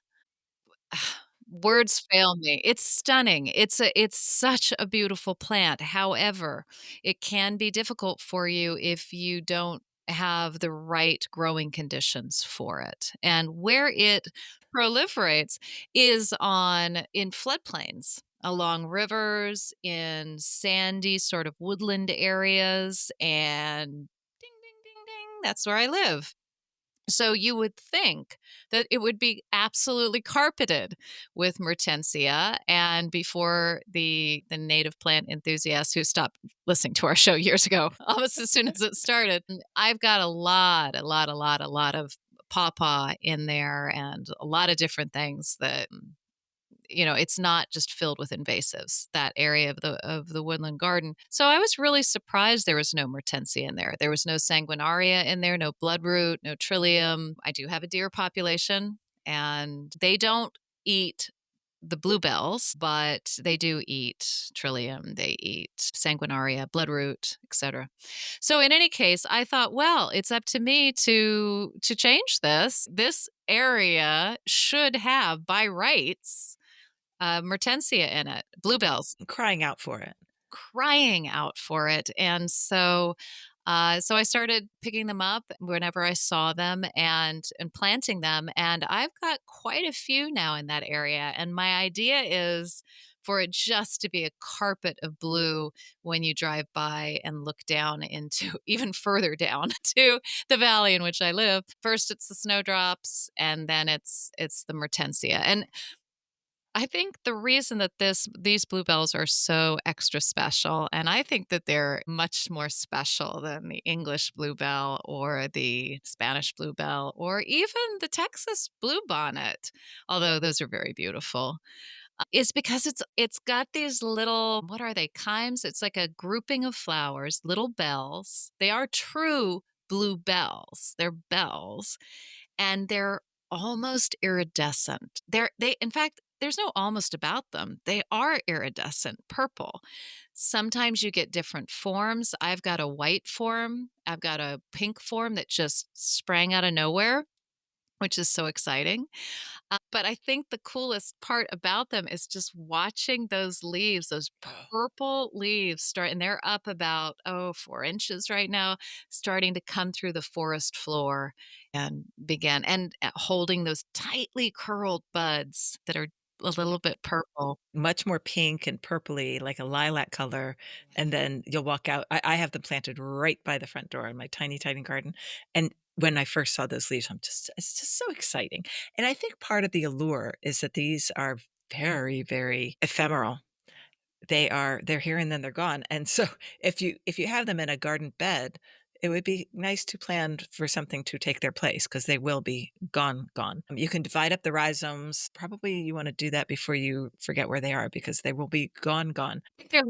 words fail me. It's stunning. It's such a beautiful plant. However, it can be difficult for you if you don't have the right growing conditions for it. And where it proliferates is on in floodplains, along rivers, in sandy sort of woodland areas, and ding, ding, ding, ding, that's where I live. So you would think that it would be absolutely carpeted with mertensia, and before the native plant enthusiasts who stopped listening to our show years ago, almost as soon as it started, I've got a lot of pawpaw in there and a lot of different things that it's not just filled with invasives, that area of the woodland garden. So I was really surprised there was no mertensia in there. There was no sanguinaria in there, no bloodroot, no trillium. I do have a deer population, and they don't eat the bluebells, but they do eat trillium, they eat sanguinaria, bloodroot, etc. So in any case, I thought, well, it's up to me to change this. This area should have by rights mertensia in it, bluebells, Crying out for it. crying out for it. And so I started picking them up whenever I saw them and planting them. And I've got quite a few now in that area. And my idea is for it just to be a carpet of blue when you drive by and look down into even further down to the valley in which I live. First it's the snowdrops, and then it's the mertensia. And I think the reason that these bluebells are so extra special, and I think that they're much more special than the English bluebell or the Spanish bluebell or even the Texas bluebonnet, although those are very beautiful, is because it's got these little, what are they, chimes? It's like a grouping of flowers, little bells. They are true bluebells. They're bells, and they're almost iridescent. They in fact, there's no almost about them. They are iridescent purple. Sometimes you get different forms. I've got a white form. I've got a pink form that just sprang out of nowhere, which is so exciting. But I think the coolest part about them is just watching those leaves, those purple leaves start, and they're up about, 4 inches right now, starting to come through the forest floor and begin, and holding those tightly curled buds that are a little bit purple. Much more pink and purpley, like a lilac color, and then you'll walk out. I have them planted right by the front door in my tiny, tiny garden, and when I first saw those leaves, it's just so exciting, and I think part of the allure is that these are very, very ephemeral. They're here and then they're gone, and so if you have them in a garden bed, it would be nice to plan for something to take their place because they will be gone, gone. You can divide up the rhizomes. Probably you wanna do that before you forget where they are because they will be gone, gone. I think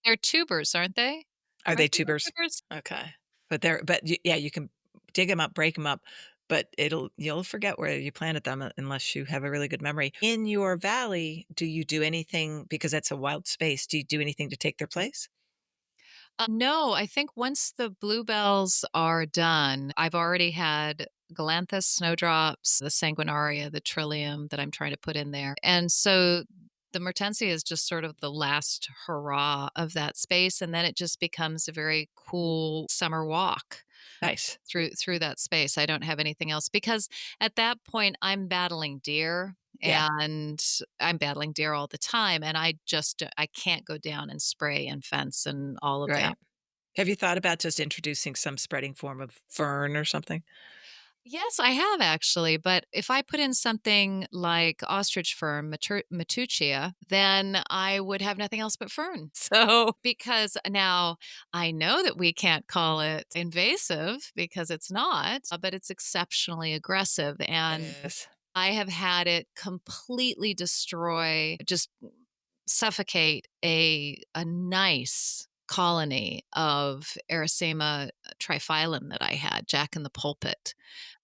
they're tubers, aren't they? Are they Aren't they tubers? tubers? Okay. But y yeah, you can dig them up, break them up, but you'll forget where you planted them unless you have a really good memory. In your valley, do you do anything because that's a wild space, do you do anything to take their place? No, I think once the bluebells are done, I've already had galanthus, snowdrops, the sanguinaria, the trillium that I'm trying to put in there. And so the mertensia is just sort of the last hurrah of that space. And then it just becomes a very cool summer walk Nice. through that space. I don't have anything else because at that point I'm battling deer, Yeah, and I'm battling deer all the time, and I can't go down and spray and fence and all of that. right. Have you thought about just introducing some spreading form of fern or something? Yes, I have actually, but if I put in something like ostrich fern, matuccia, then I would have nothing else but fern. So, because now I know that we can't call it invasive because it's not, but it's exceptionally aggressive. And Yes. I have had it completely destroy, just suffocate a nice colony of Erisema triphyllum that I had, Jack in the pulpit.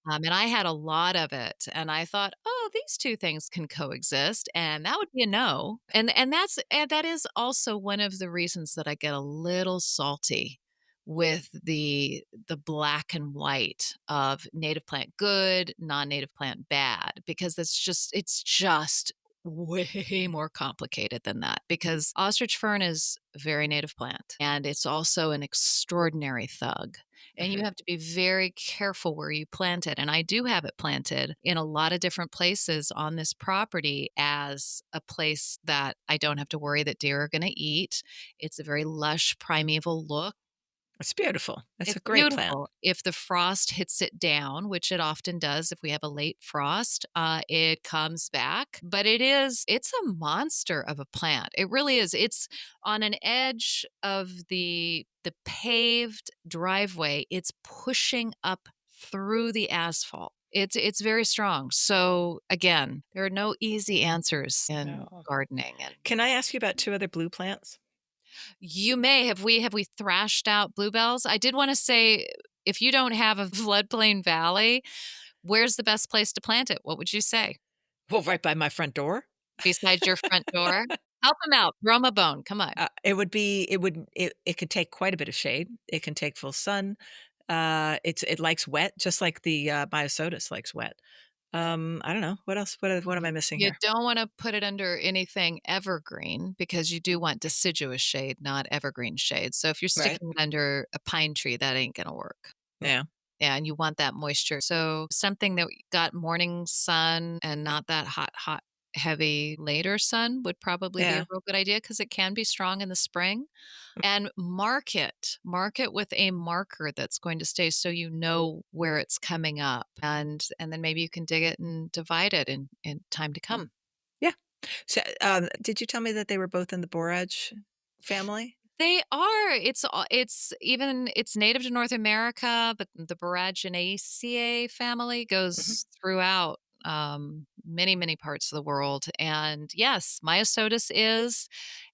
And I had a lot of it, and I thought, "Oh, these 2 things can coexist," and that would be a no. And that is also one of the reasons that I get a little salty with the black and white of native plant good, non-native plant bad, because it's just way more complicated than that because ostrich fern is a very native plant and it's also an extraordinary thug. And you Mhm. have to be very careful where you plant it. And I do have it planted in a lot of different places on this property as a place that I don't have to worry that deer are going to eat. It's a very lush, primeval look. It's beautiful. It's a It's great plant. beautiful. If the frost hits it down, which it often does if we have a late frost, it comes back. But it's a monster of a plant. It really is. It's on an edge of the paved driveway. It's pushing up through the asphalt. It's very strong. So again, there are no easy answers in No. gardening and Can I ask you about 2 other blue plants? you may have we thrashed out bluebells? I did wanna say, if you don't have a floodplain valley, where's the best place to plant it? What would you say? Well, right by my front door. Besides your front door? Help him out, throw him a bone, come on. It could take quite a bit of shade. It can take full sun. It likes wet, just like the, Myosotis likes wet. I don't know. What else? What am I missing You here? don't wanna put it under anything evergreen because you do want deciduous shade, not evergreen shade. So if you're Right. sticking it under a pine tree, that ain't gonna work. Yeah. Yeah, and you want that moisture. So something that got morning sun and not that hot, heavy later sun would probably be a Yeah. real good idea because it can be strong in the spring. And mark it with a marker that's going to stay so you know where it's coming up. And then maybe you can dig it and divide it in time to Mm. come. Yeah. So, did you tell me that they were both in the borage family? They are. It's native to North America, but the Boraginaceae family Mhm. goes throughout many, many parts of the world. And yes, Myosotis is,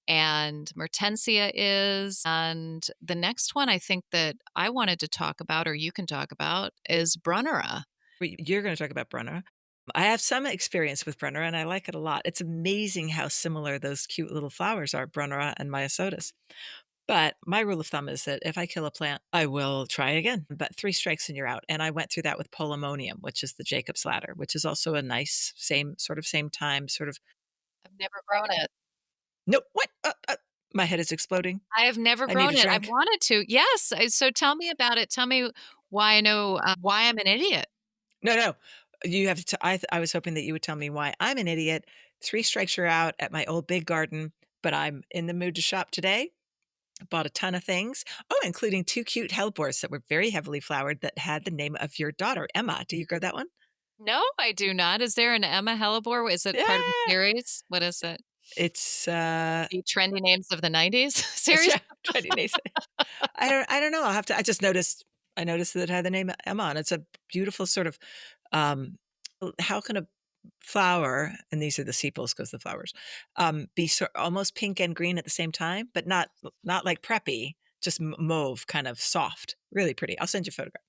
and Mertensia is, and the next one I think that I wanted to talk about, or you can talk about, is Brunnera. You're gonna talk about Brunner. I have some experience with Brunner, and I like it a lot. It's amazing how similar those cute little flowers are, Brunnera and Myosotis. But my rule of thumb is that if I kill a plant, I will try again, but 3 strikes and you're out, and I went through that with Polemonium, which is the Jacob's ladder, which is also a nice same time, sort of I've never grown it. "No, what? My head is exploding. I have never I need grown a it. I've drink." wanted to. Yes. So tell me about it. Tell me why I know why I'm an idiot. No, no. You have to I was hoping that you would tell me why I'm an idiot. 3 strikes, you're out at my old big garden, but I'm in the mood to shop today. Bought a ton of things. Oh, including 2 cute hellebores that were very heavily flowered that had the name of your daughter, Emma. Do you grow that one? No, I do not. Is there an Emma Hellebore? Is it part of the Yeah. series? What is it? It's, The trendy names of the '90s series? yeah, twenty days. I don't know, I just I noticed that it had the name Emma, and it's a beautiful sort of, how can a flower, and these are the sepals because the flowers, be almost pink and green at the same time, but not like preppy, just mauve, kind of soft, really pretty. I'll send you a photograph.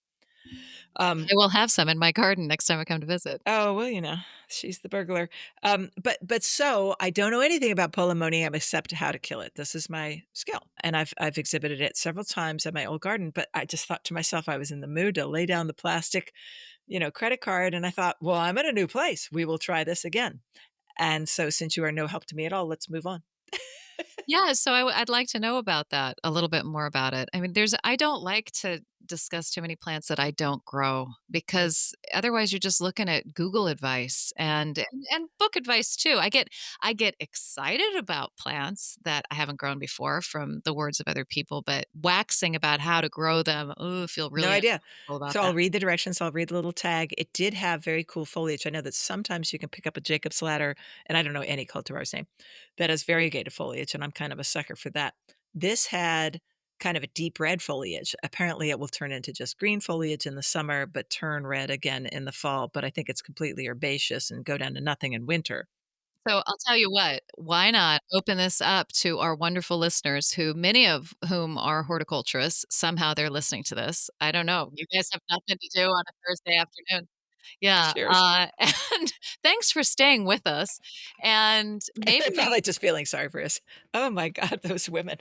Um, I will have some in my garden next time I come to visit. oh, well, she's the burglar. But so I don't know anything about polemonium except how to kill it. This is my skill, and I've exhibited it several times at my old garden. But I just thought to myself, I was in the mood to lay down the plastic, credit card, and I thought, well, I'm at a new place. We will try this again. And so, since you are no help to me at all, let's move on. Yeah, so I'd like to know about that, a little bit more about it. I mean, I don't like to discuss too many plants that I don't grow because otherwise you're just looking at Google advice and book advice too. I get excited about plants that I haven't grown before from the words of other people, but waxing about how to grow them, ooh, feel No really idea. uncomfortable about So I'll that. read the directions, I'll read the little tag. It did have very cool foliage. I know that sometimes you can pick up a Jacob's ladder, and I don't know any cultivar's name, that has variegated foliage, and I'm kind of a sucker for that. This had kind of a deep red foliage. Apparently, it will turn into just green foliage in the summer, but turn red again in the fall, but I think it's completely herbaceous and go down to nothing in winter. So I'll tell you what, why not open this up to our wonderful listeners who many of whom are horticulturists. Somehow they're listening to this. I don't know. You guys have nothing to do on a Thursday afternoon. Yeah, Cheers. and thanks for staying with us, and maybe They're probably just feeling sorry for us. Oh my god, those women.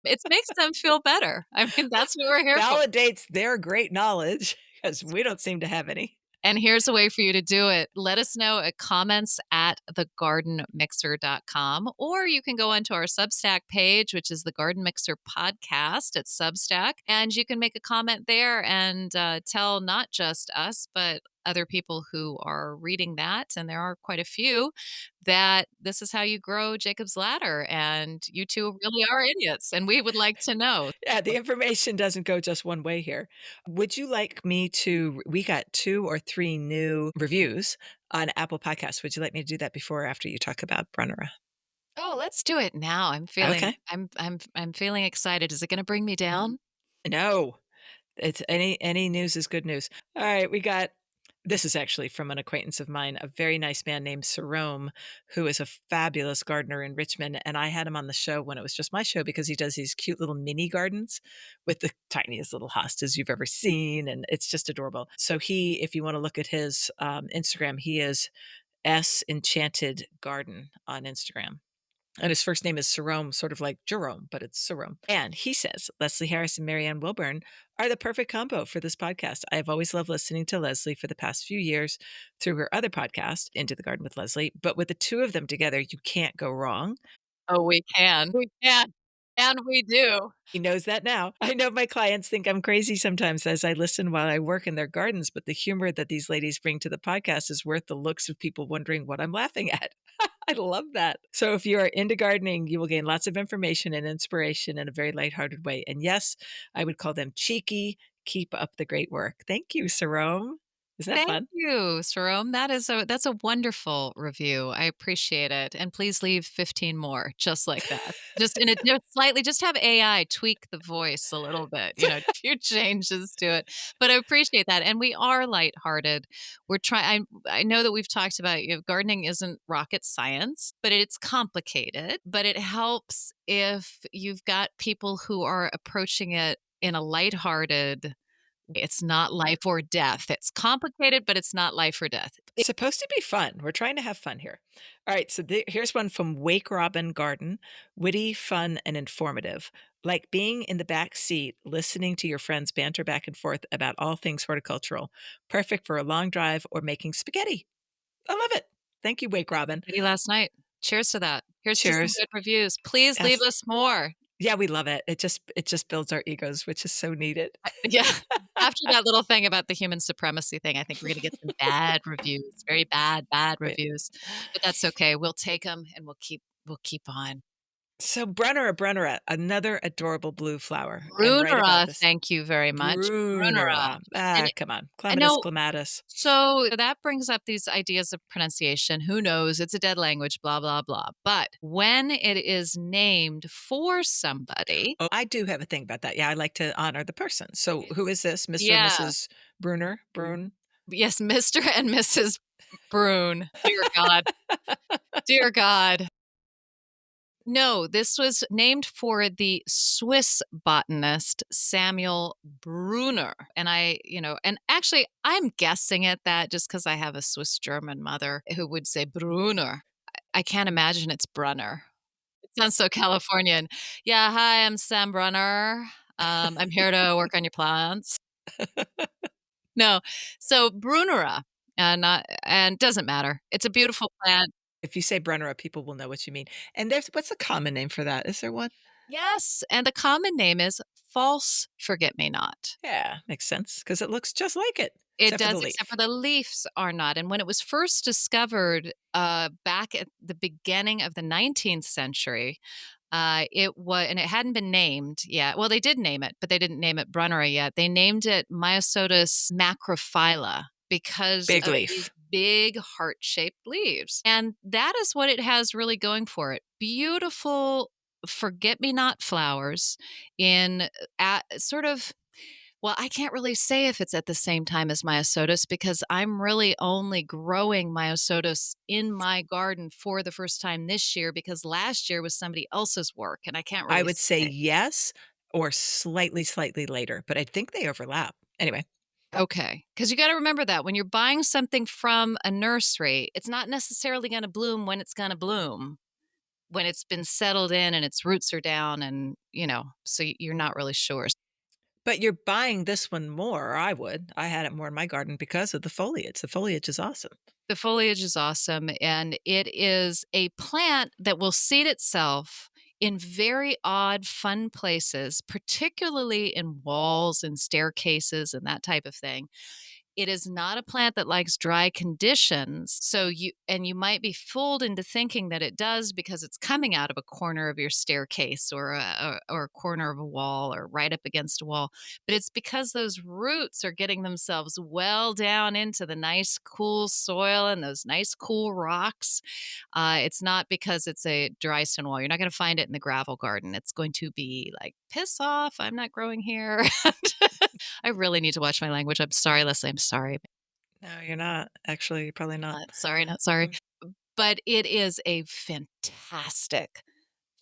it makes them feel better. I mean, that's what we're here for. Validates their great knowledge because we don't seem to have any. And here's a way for you to do it. Let us know at comments at thegardenmixer.com, or you can go onto our Substack page, which is the Garden Mixer Podcast at Substack, and you can make a comment there and tell not just us, but other people who are reading that, and there are quite a few, that this is how you grow Jacob's ladder, and you two really are idiots, and we would like to know. Yeah, the information doesn't go just one way here. Would you like me to we got 2 or 3 new reviews on Apple Podcasts. Would you like me to do that before or after you talk about Brunnera? Oh, let's do it now. Okay. I'm feeling excited. Is it gonna bring me down? No. It's any news is good news. All right, we got this is actually from an acquaintance of mine, a very nice man named Sarome, who is a fabulous gardener in Richmond. And I had him on the show when it was just my show because he does these cute little mini gardens with the tiniest little hostas you've ever seen. And it's just adorable. So he, if you want to look at his Instagram, he is S Enchanted Garden on Instagram. And his first name is Sarome, sort of like Jerome, but it's Sarome. And he says, Leslie Harris and Marianne Wilburn are the perfect combo for this podcast. I have always loved listening to Leslie for the past few years through her other podcast, Into the Garden with Leslie. But with the two of them together, you can't go wrong. Oh, we can. We can, and we do. He knows that now. I know my clients think I'm crazy sometimes as I listen while I work in their gardens, but the humor that these ladies bring to the podcast is worth the looks of people wondering what I'm laughing at. I love that. So if you are into gardening, you will gain lots of information and inspiration in a very lighthearted way. And yes, I would call them cheeky. Keep up the great work. Thank you, Sarome. Isn't that Thank fun? you, Sarome. That's a wonderful review. I appreciate it, and please leave 15 more just like that. Just in a slightly just have AI tweak the voice a little bit, a few changes to it. But I appreciate that, and we are lighthearted. We're trying I know that we've talked about, gardening isn't rocket science, but it's complicated, but it helps if you've got people who are approaching it in a lighthearted. It's not life or death. It's complicated, but it's not life or death. It's supposed to be fun. We're trying to have fun here. All right. So here's one from Wake Robin Garden, witty, fun, and informative. Like being in the back seat, listening to your friends banter back and forth about all things horticultural. Perfect for a long drive or making spaghetti. I love it. Thank you, Wake Robin. Maybe last night. Cheers to that. Here's to some Cheers. good reviews. Please leave Yes. us more. Yeah, we love it. It just builds our egos, which is so needed. Yeah. After that little thing about the human supremacy thing, I think we're gonna get some bad reviews, very bad, bad Right. reviews. But that's okay. We'll take them and we'll keep on. So Brunnera, another adorable blue flower. I'm right about Brunera, this. thank you very much. Brunera. Brunera. Ah, And come on. I Clematis, know. clematis. So that brings up these ideas of pronunciation. Who knows? It's a dead language, blah, blah, blah. But when it is named for somebody, Oh, I do have a thing about that. Yeah, I like to honor the person. So who is this? Mr. or yeah, Mrs. Bruner? Brune? yes, Mr. and Mrs. Brune. Dear God. Dear God. No, this was named for the Swiss botanist Samuel Brunner. And and actually, I'm guessing at that just because I have a Swiss German mother who would say Brunner. I can't imagine it's Brunner. It sounds so Californian. Yeah, hi, I'm Sam Brunner. I'm here to work on your plants. No, so Brunera, and doesn't matter. It's a beautiful plant. If you say Brunnera, people will know what you mean. And there's what's a common name for that? Is there one? Yes, and the common name is false forget-me-not. Yeah, makes sense because it looks just like it, It except for the does, except for leaf. the leaves are not, and when it was first discovered, back at the beginning of the 19th century, and it hadn't been named yet. Well, they did name it, but they didn't name it Brunnera yet. They named it Myosotis macrophylla because Big of these leaf. big heart-shaped leaves, and that is what it has really going for it. Beautiful forget-me-not flowers in, at sort of, well, I can't really say if it's at the same time as myosotis because I'm really only growing myosotis in my garden for the first time this year because last year was somebody else's work and I can't I really would say say. yes or slightly, slightly later, but I think they overlap. Anyway, Okay, because you got to remember that when you're buying something from a nursery, it's not necessarily going to bloom when it's going to bloom, when it's been settled in and its roots are down, and so you're not really sure. But you're buying this one more, or I would. I had it more in my garden because of the foliage. The foliage is awesome. The foliage is awesome, and it is a plant that will seed itself in very odd, fun places, particularly in walls and staircases and that type of thing. It is not a plant that likes dry conditions, so you might be fooled into thinking that it does because it's coming out of a corner of your staircase or a corner of a wall or right up against a wall, but it's because those roots are getting themselves well down into the nice cool soil and those nice cool rocks. It's not because it's a dry stone wall. You're not gonna find it in the gravel garden. It's going to be like, "Piss off, I'm not growing here." I really need to watch my language. I'm sorry, Leslie, I'm sorry. No, you're not. Actually, you're probably not. Not sorry, not sorry. Mm. But it is a fantastic,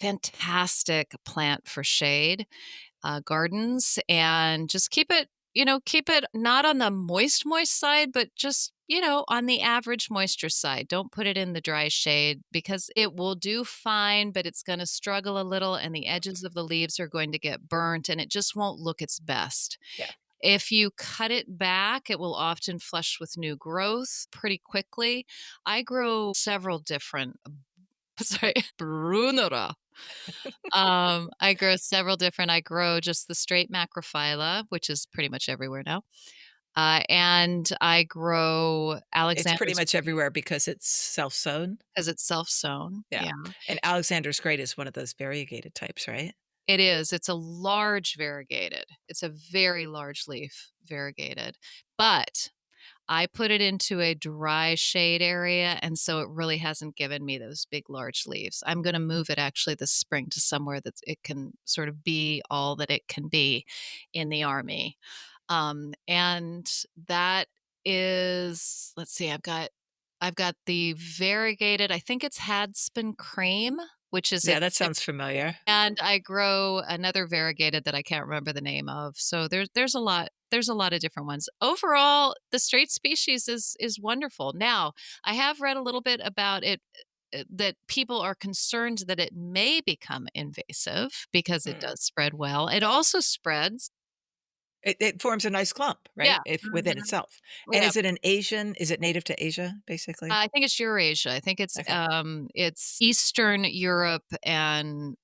fantastic plant for shade, gardens, and just keep it not on the moist side, but just, on the average moisture side. Don't put it in the dry shade because it will do fine, but it's gonna struggle a little and the edges of the leaves are going to get burnt and it just won't look its best. Yeah. If you cut it back, it will often flush with new growth pretty quickly. I grow several different sorry, Brunera. I grow just the straight macrophylla, which is pretty much everywhere now. And I grow It's pretty Alexander's much everywhere because it's self-sown. because it's self-sown. Yeah. Yeah. And Alexander's Great is one of those variegated types, right? It is. It's a large variegated. It's a very large leaf variegated. But I put it into a dry shade area, and so it really hasn't given me those big, large leaves. I'm gonna move it actually this spring to somewhere that it can sort of be all that it can be in the army. And that is let's see, I've got the variegated, I think it's Hadspin cream, which is a Yeah, that thick, sounds familiar. and I grow another variegated that I can't remember the name of. So there's a lot of different ones. Overall, the straight species is wonderful. Now, I have read a little bit about it that people are concerned that it may become invasive because it Mm. does spread well. It also spreads. It forms a nice clump, right? Yeah. If within Mhm. itself. And Yeah. is it native to Asia, basically? I think it's Eurasia. I think Okay. it's Eastern Europe and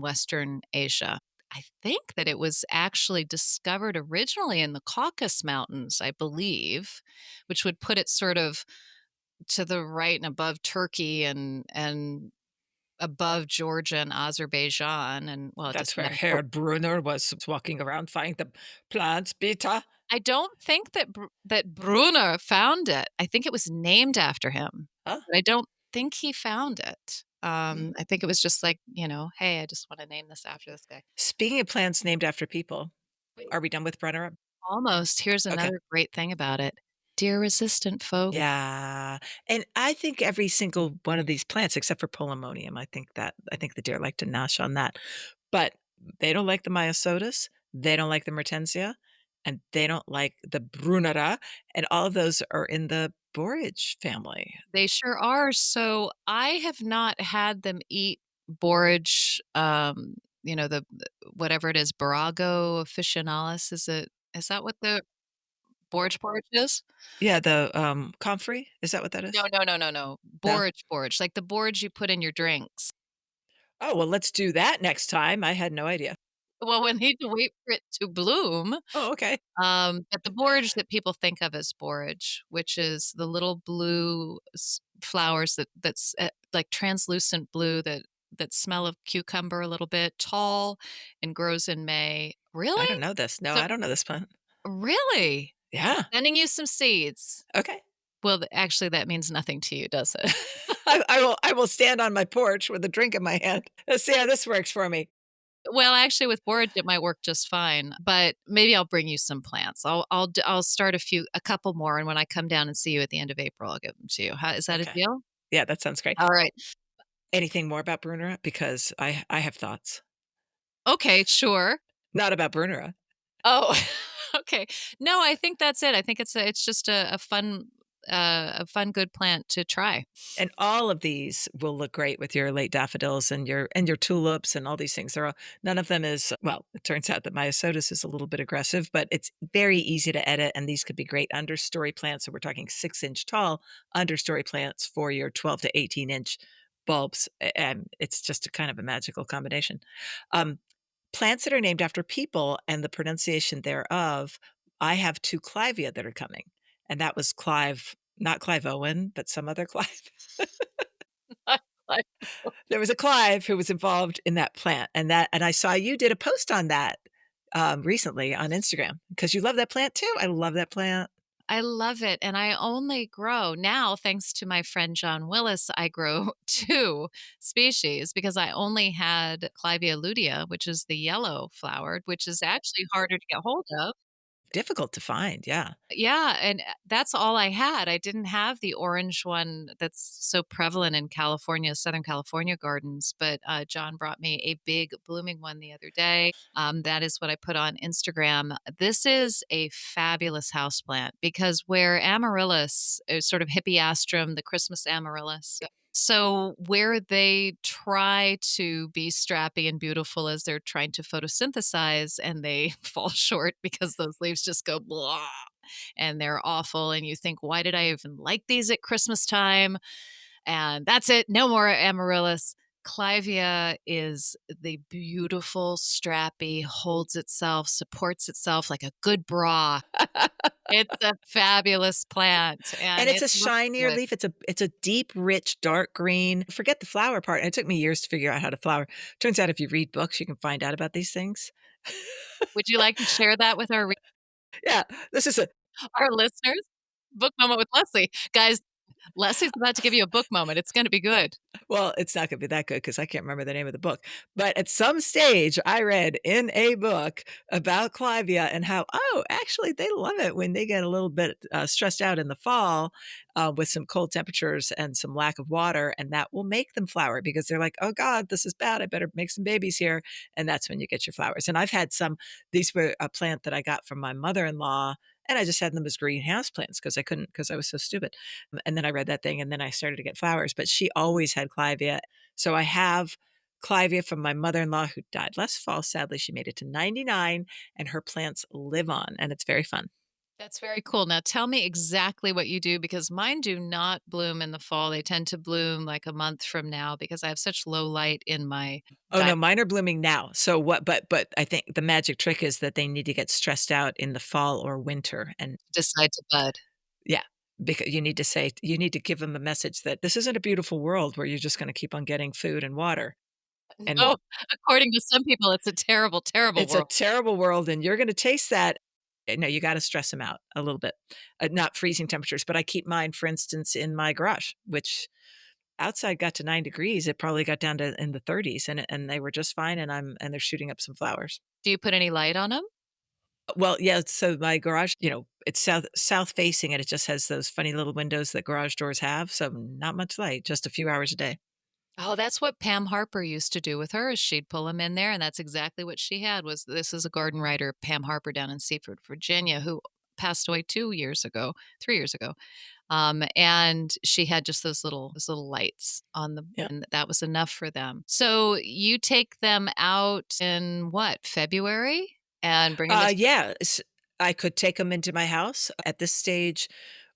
Western Asia. I think that it was actually discovered originally in the Caucasus Mountains, I believe, which would put it sort of to the right and above Turkey and above Georgia and Azerbaijan, and well, it That's doesn't where matter. Herr Brunner was walking around finding the plants, Beta. I don't think that Brunner found it. I think it was named after him, Huh? but I don't think he found it. Hmm. I think it was just like, "Hey, I just wanna name this after this guy." Speaking of plants named after people, Wait, are we done with Brunner? almost. Here's Okay. another great thing about it. Deer resistant, folks. Yeah, and I think every single one of these plants, except for Polemonium, I think the deer like to gnash on that, but they don't like the Myosotis, they don't like the Mertensia, and they don't like the Brunera, and all of those are in the borage family. They sure are. So, I have not had them eat borage, the whatever it is, Borago officinalis, is that what the borage porridge is? Yeah, the, comfrey, is that what that No, is? no, no, no, no. No? Borage, like the borage you put in your drinks. Oh, well, let's do that next time, I had no idea. Well, we need to wait for it to bloom. Oh, okay. But the borage that people think of as borage, which is the little blue flowers that's like translucent blue that smell of cucumber a little bit, tall, and grows in May. I don't Really? know this. No, So I don't know this plant. really? Yeah, Sending you some seeds. okay. Well, actually, that means nothing to you, does it? I will stand on my porch with a drink in my hand. Let's see how this works for me. Well, actually, with borage, it might work just fine, but maybe I'll bring you some plants. I'll start a couple more, and when I come down and see you at the end of April, I'll give them to you. How is that a Okay. deal? Yeah, that sounds great. All right. Anything more about Brunera? Because I have thoughts. Okay, sure. Not about Brunera. Oh, okay. No, I think that's it. I think it's just a fun. a fun, good plant to try. And all of these will look great with your late daffodils and your tulips and all these things. They're all none of them is well, it turns out that myosotis is a little bit aggressive, but it's very easy to edit, and these could be great understory plants. So we're talking 6-inch tall understory plants for your 12 to 18-inch bulbs, and it's just a kind of a magical combination. Um, Plants that are named after people and the pronunciation thereof, I have 2 Clivia that are coming, and that was Clive not Clive Owen, but some other Clive. Like, There was a Clive who was involved in that plant, and I saw you did a post on that, recently on Instagram because you love that plant too? I love that plant. I love it, and I only grow now, thanks to my friend John Willis, I grow 2 species because I only had Clivia lutea, which is the yellow flowered, which is actually harder to get hold of. Difficult to find, yeah. Yeah, and, that's all I had. I didn't have the orange one that's so prevalent in California, Southern California gardens, but, John brought me a big blooming one the other day. That is what I put on Instagram. This is a fabulous houseplant because where amaryllis is sort of hippeastrum, the Christmas amaryllis, so where they try to be strappy and beautiful as they're trying to photosynthesize and they fall short because those leaves just go blah and they're awful and you think why did I even like these at Christmas time? And that's it, no more amaryllis. Clivia is the beautiful, strappy, holds itself, supports itself like a good bra. It's a fabulous plant And and it's it a looks shinier good. leaf, it's a deep, rich, dark green. Forget the flower part, it took me years to figure out how to flower. Turns out if you read books, you can find out about these things. Would you like to share that with Yeah, this is a our listeners? Book moment with Leslie. Guys, Leslie's about to give you a book moment. It's gonna be good. well, it's not gonna be that good because I can't remember the name of the book, but at some stage, I read in a book about Clivia and how, oh, actually, they love it when they get a little bit, stressed out in the fall, with some cold temperatures and some lack of water, and that will make them flower because they're like, "Oh god, this is bad, I better make some babies here," and that's when you get your flowers, and I've had some these were a plant that I got from my mother-in-law, and I just had them as greenhouse plants because I couldn't because I was so stupid. And then I read that thing, and then I started to get flowers, but she always had Clivia. So I have Clivia from my mother-in-law who died last fall. Sadly, she made it to 99, and her plants live on, and it's very fun. That's very cool. Now tell me exactly what you do because mine do not bloom in the fall. They tend to bloom like a month from now because I have such low light in my Oh, di no, mine are blooming now. So what but I think the magic trick is that they need to get stressed out in the fall or winter, and decide to bud. yeah, because you need to give them a message that this isn't a beautiful world where you're just gonna keep on getting food and water, and No, according to some people, it's a terrible, terrible it's a world. terrible world, and you're gonna taste that. No, you gotta stress them out a little bit. Not freezing temperatures, but I keep mine, for instance, in my garage, which outside got to 9 degrees, it probably got down to in the 30s, and they were just fine, and they're shooting up some flowers. Do you put any light on them? Well, yeah, so my garage, it's south facing, and it just has those funny little windows that garage doors have, so not much light, just a few hours a day. Oh, that's what Pam Harper used to do with hers. She'd pull them in there, and that's exactly what she had was this is a garden writer, Pam Harper down in Seaford, Virginia, who passed away 2 years ago, 3 years ago. And she had just those little lights on the Yeah. and that was enough for them. So you take them out in what, February? And bring them into Yeah, I could take them into my house. At this stage,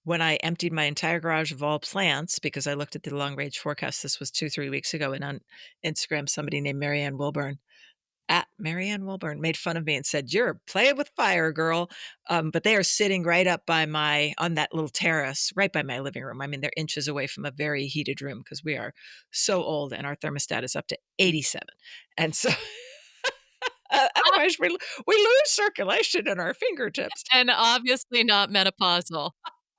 when I emptied my entire garage of all plants, because I looked at the long range forecast, this was 2, 3 weeks ago, and on Instagram, somebody named Marianne Wilburn at Marianne Wilburn made fun of me and said, "You're playing with fire, girl." But they are sitting right up by my on that little terrace, right by my living room. I mean, they're inches away from a very heated room because we are so old and our thermostat is up to 87. And so otherwise we lose circulation in our fingertips. and obviously not menopausal.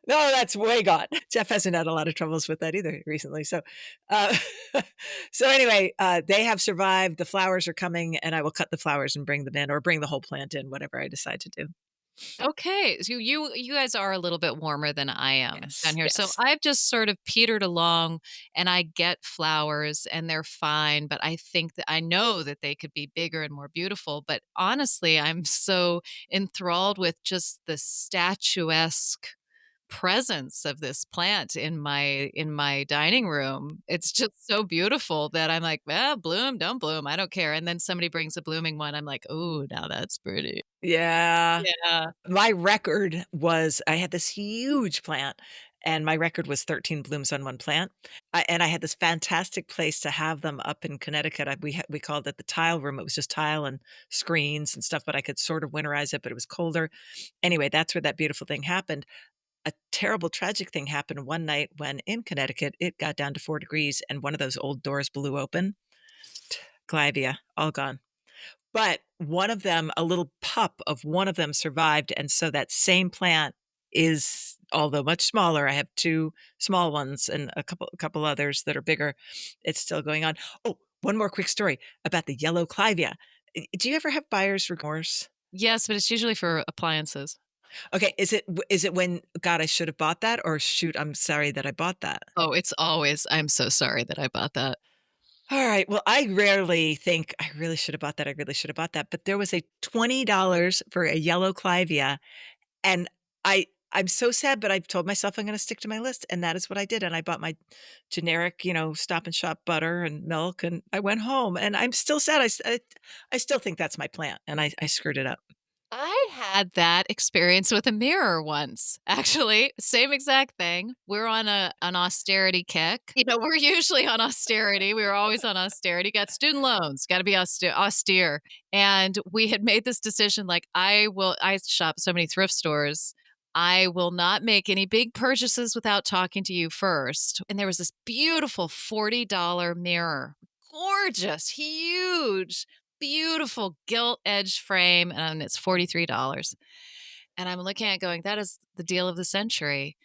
No, that's way gone. Jeff hasn't had a lot of troubles with that either recently. So, uh, so anyway, they have survived. The flowers are coming, and I will cut the flowers and bring them in, or bring the whole plant in, whatever I decide to do. Okay, so you guys are a little bit warmer than I am down Yes, here. So yes. I've just sort of petered along and I get flowers and they're fine, but I think that I know that they could be bigger and more beautiful, but honestly, I'm so enthralled with just the statuesque presence of this plant in my dining room. It's just so beautiful that I'm like, "Well, bloom, don't bloom, I don't care." And then somebody brings a blooming one, I'm like, "Ooh, now that's pretty." Yeah. Yeah. My record was I had this huge plant, and my record was 13 blooms on one plant. I had this fantastic place to have them up in Connecticut. We called it the tile room. It was just tile and screens and stuff, but I could sort of winterize it, but it was colder. Anyway, that's where that beautiful thing happened. A terrible, tragic thing happened one night when in Connecticut, it got down to 4 degrees and one of those old doors blew open. Clivia, all gone. But one of them, a little pup of one of them survived, and so that same plant is, although much smaller, I have 2 small ones and a couple others that are bigger, it's still going on. Oh, one more quick story about the yellow clivia. Do you ever have buyer's remorse? Yes, but it's usually for appliances. Okay, is it when, "God, I should have bought that," or, "Shoot, I'm sorry that I bought that"? Oh, it's always, "I'm so sorry that I bought that." Alright, well, I rarely think, "I really should have bought that, I really should have bought that," but there was a $20 for a yellow clivia. And I'm so sad, but I've told myself I'm gonna stick to my list, and that is what I did, and I bought my generic, Stop and Shop butter and milk, and I went home, and I'm still sad. I still think that's my plant, and I screwed it up. I had that experience with a mirror once, actually, same exact thing. We're on an austerity kick. We're usually on austerity. We were always on austerity. Got student loans, gotta be austere. And we had made this decision, like, I shop so many thrift stores. I will not make any big purchases without talking to you first. And there was this beautiful $40 mirror. Gorgeous, huge, beautiful gilt edge frame, and it's $43. And I'm looking at it going, "That is the deal of the century."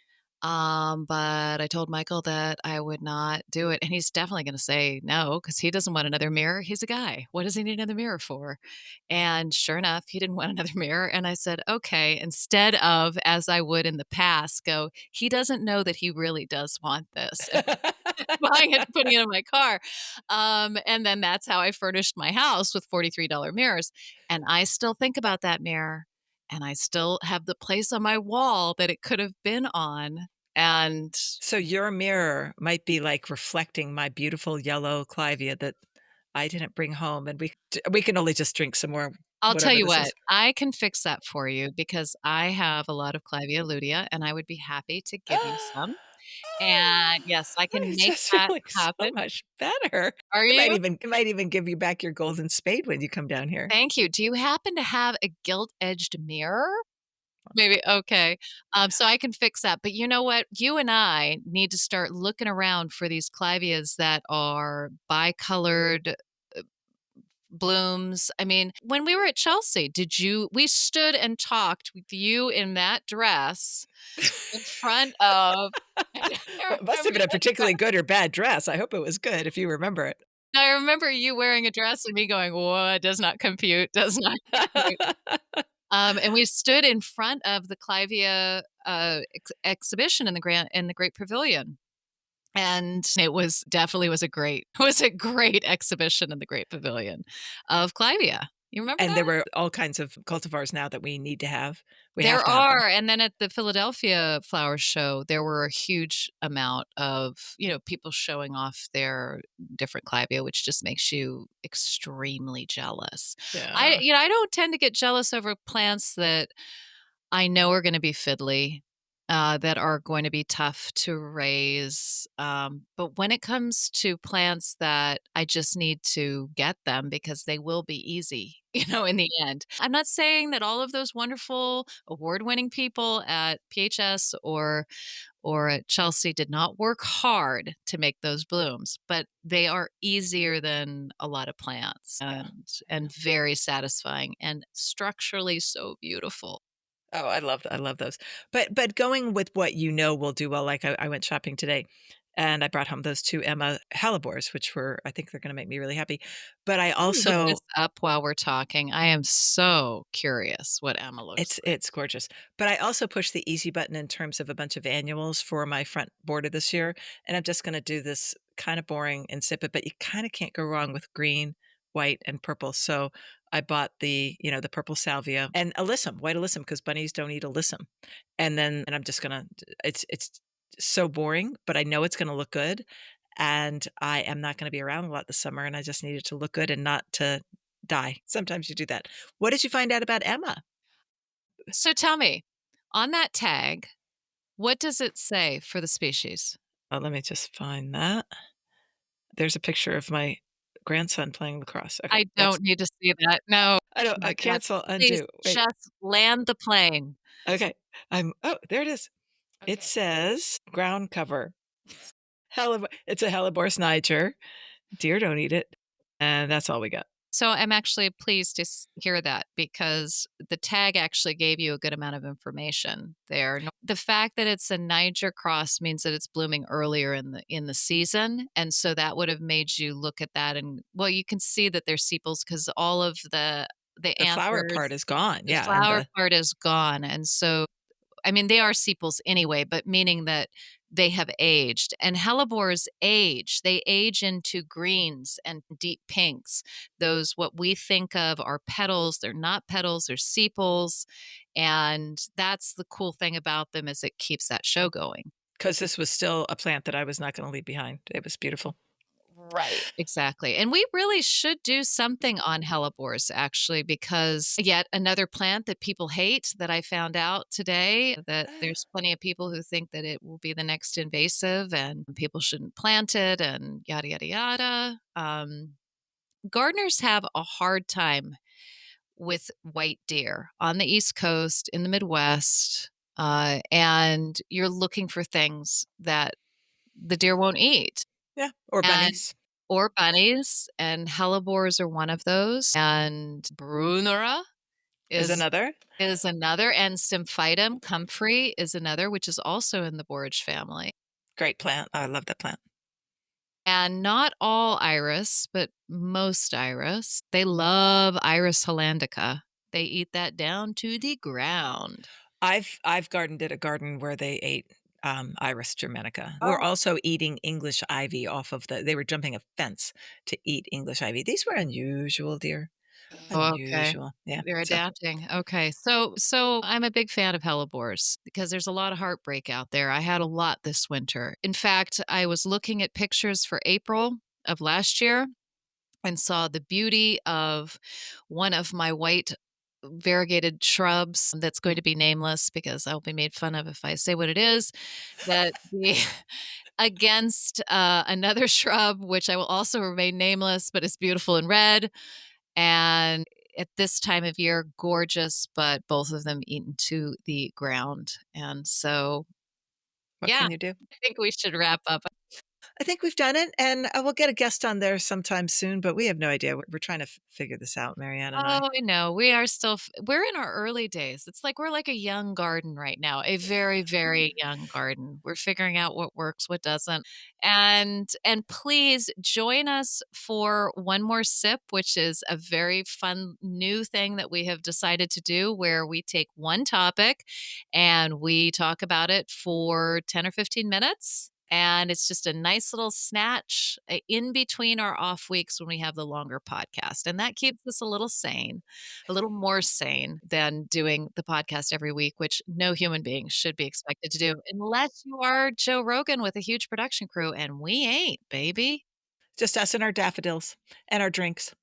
But I told Michael that I would not do it, and he's definitely gonna say no because he doesn't want another mirror. He's a guy. What does he need another mirror for? And sure enough, he didn't want another mirror, and I said, "Okay," instead of, as I would in the past, go, "He doesn't know that he really does want this," and buying it, putting it in my car. And then that's how I furnished my house with $43 mirrors. And I still think about that mirror, and I still have the place on my wall that it could have been on. And So your mirror might be, like, reflecting my beautiful yellow clivia that I didn't bring home, and we can only just drink some more I'll tell whatever you this what, is. I can fix that for you because I have a lot of Clivia lutea, and I would be happy to give you some. And yes, I I can make just that feel like so happen. much better. Are It might you? even it might even give you back your golden spade when you come down here. Thank you. Do you happen to have a gilt-edged mirror? Maybe, okay. So I can fix that, but you know what? You and I need to start looking around for these clivias that are bicolored blooms. I mean, when we were at Chelsea, we stood and talked with you in that dress in front of I Well, it must have remember been a that dress. particularly good or bad dress. I hope it was good if you remember it. I remember you wearing a dress and me going, "What? Does not compute, does not compute." And we stood in front of the Clivia, exhibition in the Great Pavilion, and it was definitely was a great was a great exhibition in the Great Pavilion of Clivia. You remember And there that? were all kinds of cultivars now that we need to have. We There have to have them. are, and then at the Philadelphia Flower Show, there were a huge amount of, people showing off their different Clivia, which just makes you extremely jealous. Yeah. I don't tend to get jealous over plants that I know are gonna be fiddly, that are going to be tough to raise, but when it comes to plants that I just need to get them because they will be easy, in the end. I'm not saying that all of those wonderful award-winning people at PHS or at Chelsea did not work hard to make those blooms, but they are easier than a lot of plants Yeah. and very satisfying and structurally so beautiful. Oh, I love those. But going with what will do well, like I went shopping today and I brought home those 2 Emma hellebores, which were I think they're gonna make me really happy. But I Let me look also this up while we're talking. I am so curious what Emma looks like. it's gorgeous. But I also pushed the easy button in terms of a bunch of annuals for my front border this year, and I'm just gonna do this kinda boring insipid, but you kinda can't go wrong with green, white, and purple. So I bought the purple salvia and alyssum, white alyssum, because bunnies don't eat alyssum. And I'm just gonna it's so boring, but I know it's gonna look good, and I am not gonna be around a lot this summer, and I just need it to look good and not to die. Sometimes you do that. What did you find out about Emma? So tell me, on that tag, what does it say for the species? Oh, let me just find that. There's a picture of my grandson playing lacrosse. Okay, I that's don't need to see that. No. I don't My God. cancel, Please undo. Wait. just land the plane. Okay. Oh, there it is. It Okay. says ground cover. It's a Helleborus niger. Deer don't eat it. And that's all we got. So I'm actually pleased to hear that because the tag actually gave you a good amount of information there. The fact that it's a Niger cross means that it's blooming earlier in the season, and so that would have made you look at that and well, you can see that they're sepals because all of the The flower anthers, part is gone. the Yeah, and flower the part is gone, and so I mean, they are sepals anyway, but meaning that they have aged. And hellebores age. They age into greens and deep pinks. Those, what we think of, are petals. They're not petals, they're sepals. And that's the cool thing about them is it keeps that show going. because this was still a plant that I was not gonna leave behind. It was beautiful. Right. Exactly. And we really should do something on hellebores actually, because yet another plant that people hate that I found out today that there's plenty of people who think that it will be the next invasive and people shouldn't plant it and yada, yada, yada. Gardeners have a hard time with white deer on the East Coast, in the Midwest, and you're looking for things that the deer won't eat. Yeah, or And bunnies or bunnies, and hellebores are one of those, and brunera is is another is another, and Symphytum comfrey is another, which is also in the borage family. great plant. I love that plant. And not all iris, but most iris. They love Iris hollandica. They eat that down to the ground. I've gardened at a garden where they ate, Iris germanica. We're Oh. also eating English ivy off of they were jumping a fence to eat English ivy. These were unusual deer. Oh, okay. Unusual. Yeah, They're so adapting. Okay. So I'm a big fan of hellebores because there's a lot of heartbreak out there. I had a lot this winter. In fact, I was looking at pictures for April of last year and saw the beauty of one of my white variegated shrubs that's going to be nameless because I'll be made fun of if I say what it is. That the against another shrub, which I will also remain nameless, but it's beautiful in red. And at this time of year, gorgeous, but both of them eaten to the ground. And so, what yeah, can you do? I think we should wrap up. I think we've done it, and, we'll get a guest on there sometime soon, but we have no idea. We're trying to figure this out, Marianne and I. Oh, I know. We are still we're in our early days. It's like we're like a young garden right now, a very, very young garden. We're figuring out what works, what doesn't. And please join us for one more sip, which is a very fun new thing that we have decided to do where we take one topic and we talk about it for 10 or 15 minutes. And it's just a nice little snatch in between our off weeks when we have the longer podcast. And that keeps us a little sane, a little more sane than doing the podcast every week, which no human being should be expected to do unless you are Joe Rogan with a huge production crew. And we ain't, baby. Just us and our daffodils and our drinks.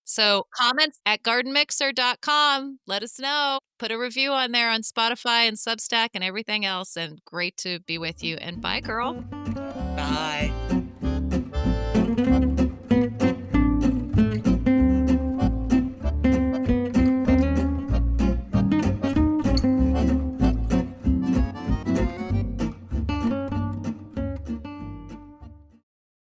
So comments at gardenmixer.com. Let us know. Put a review on there on Spotify and Substack and everything else. And great to be with you. And bye, girl. Bye.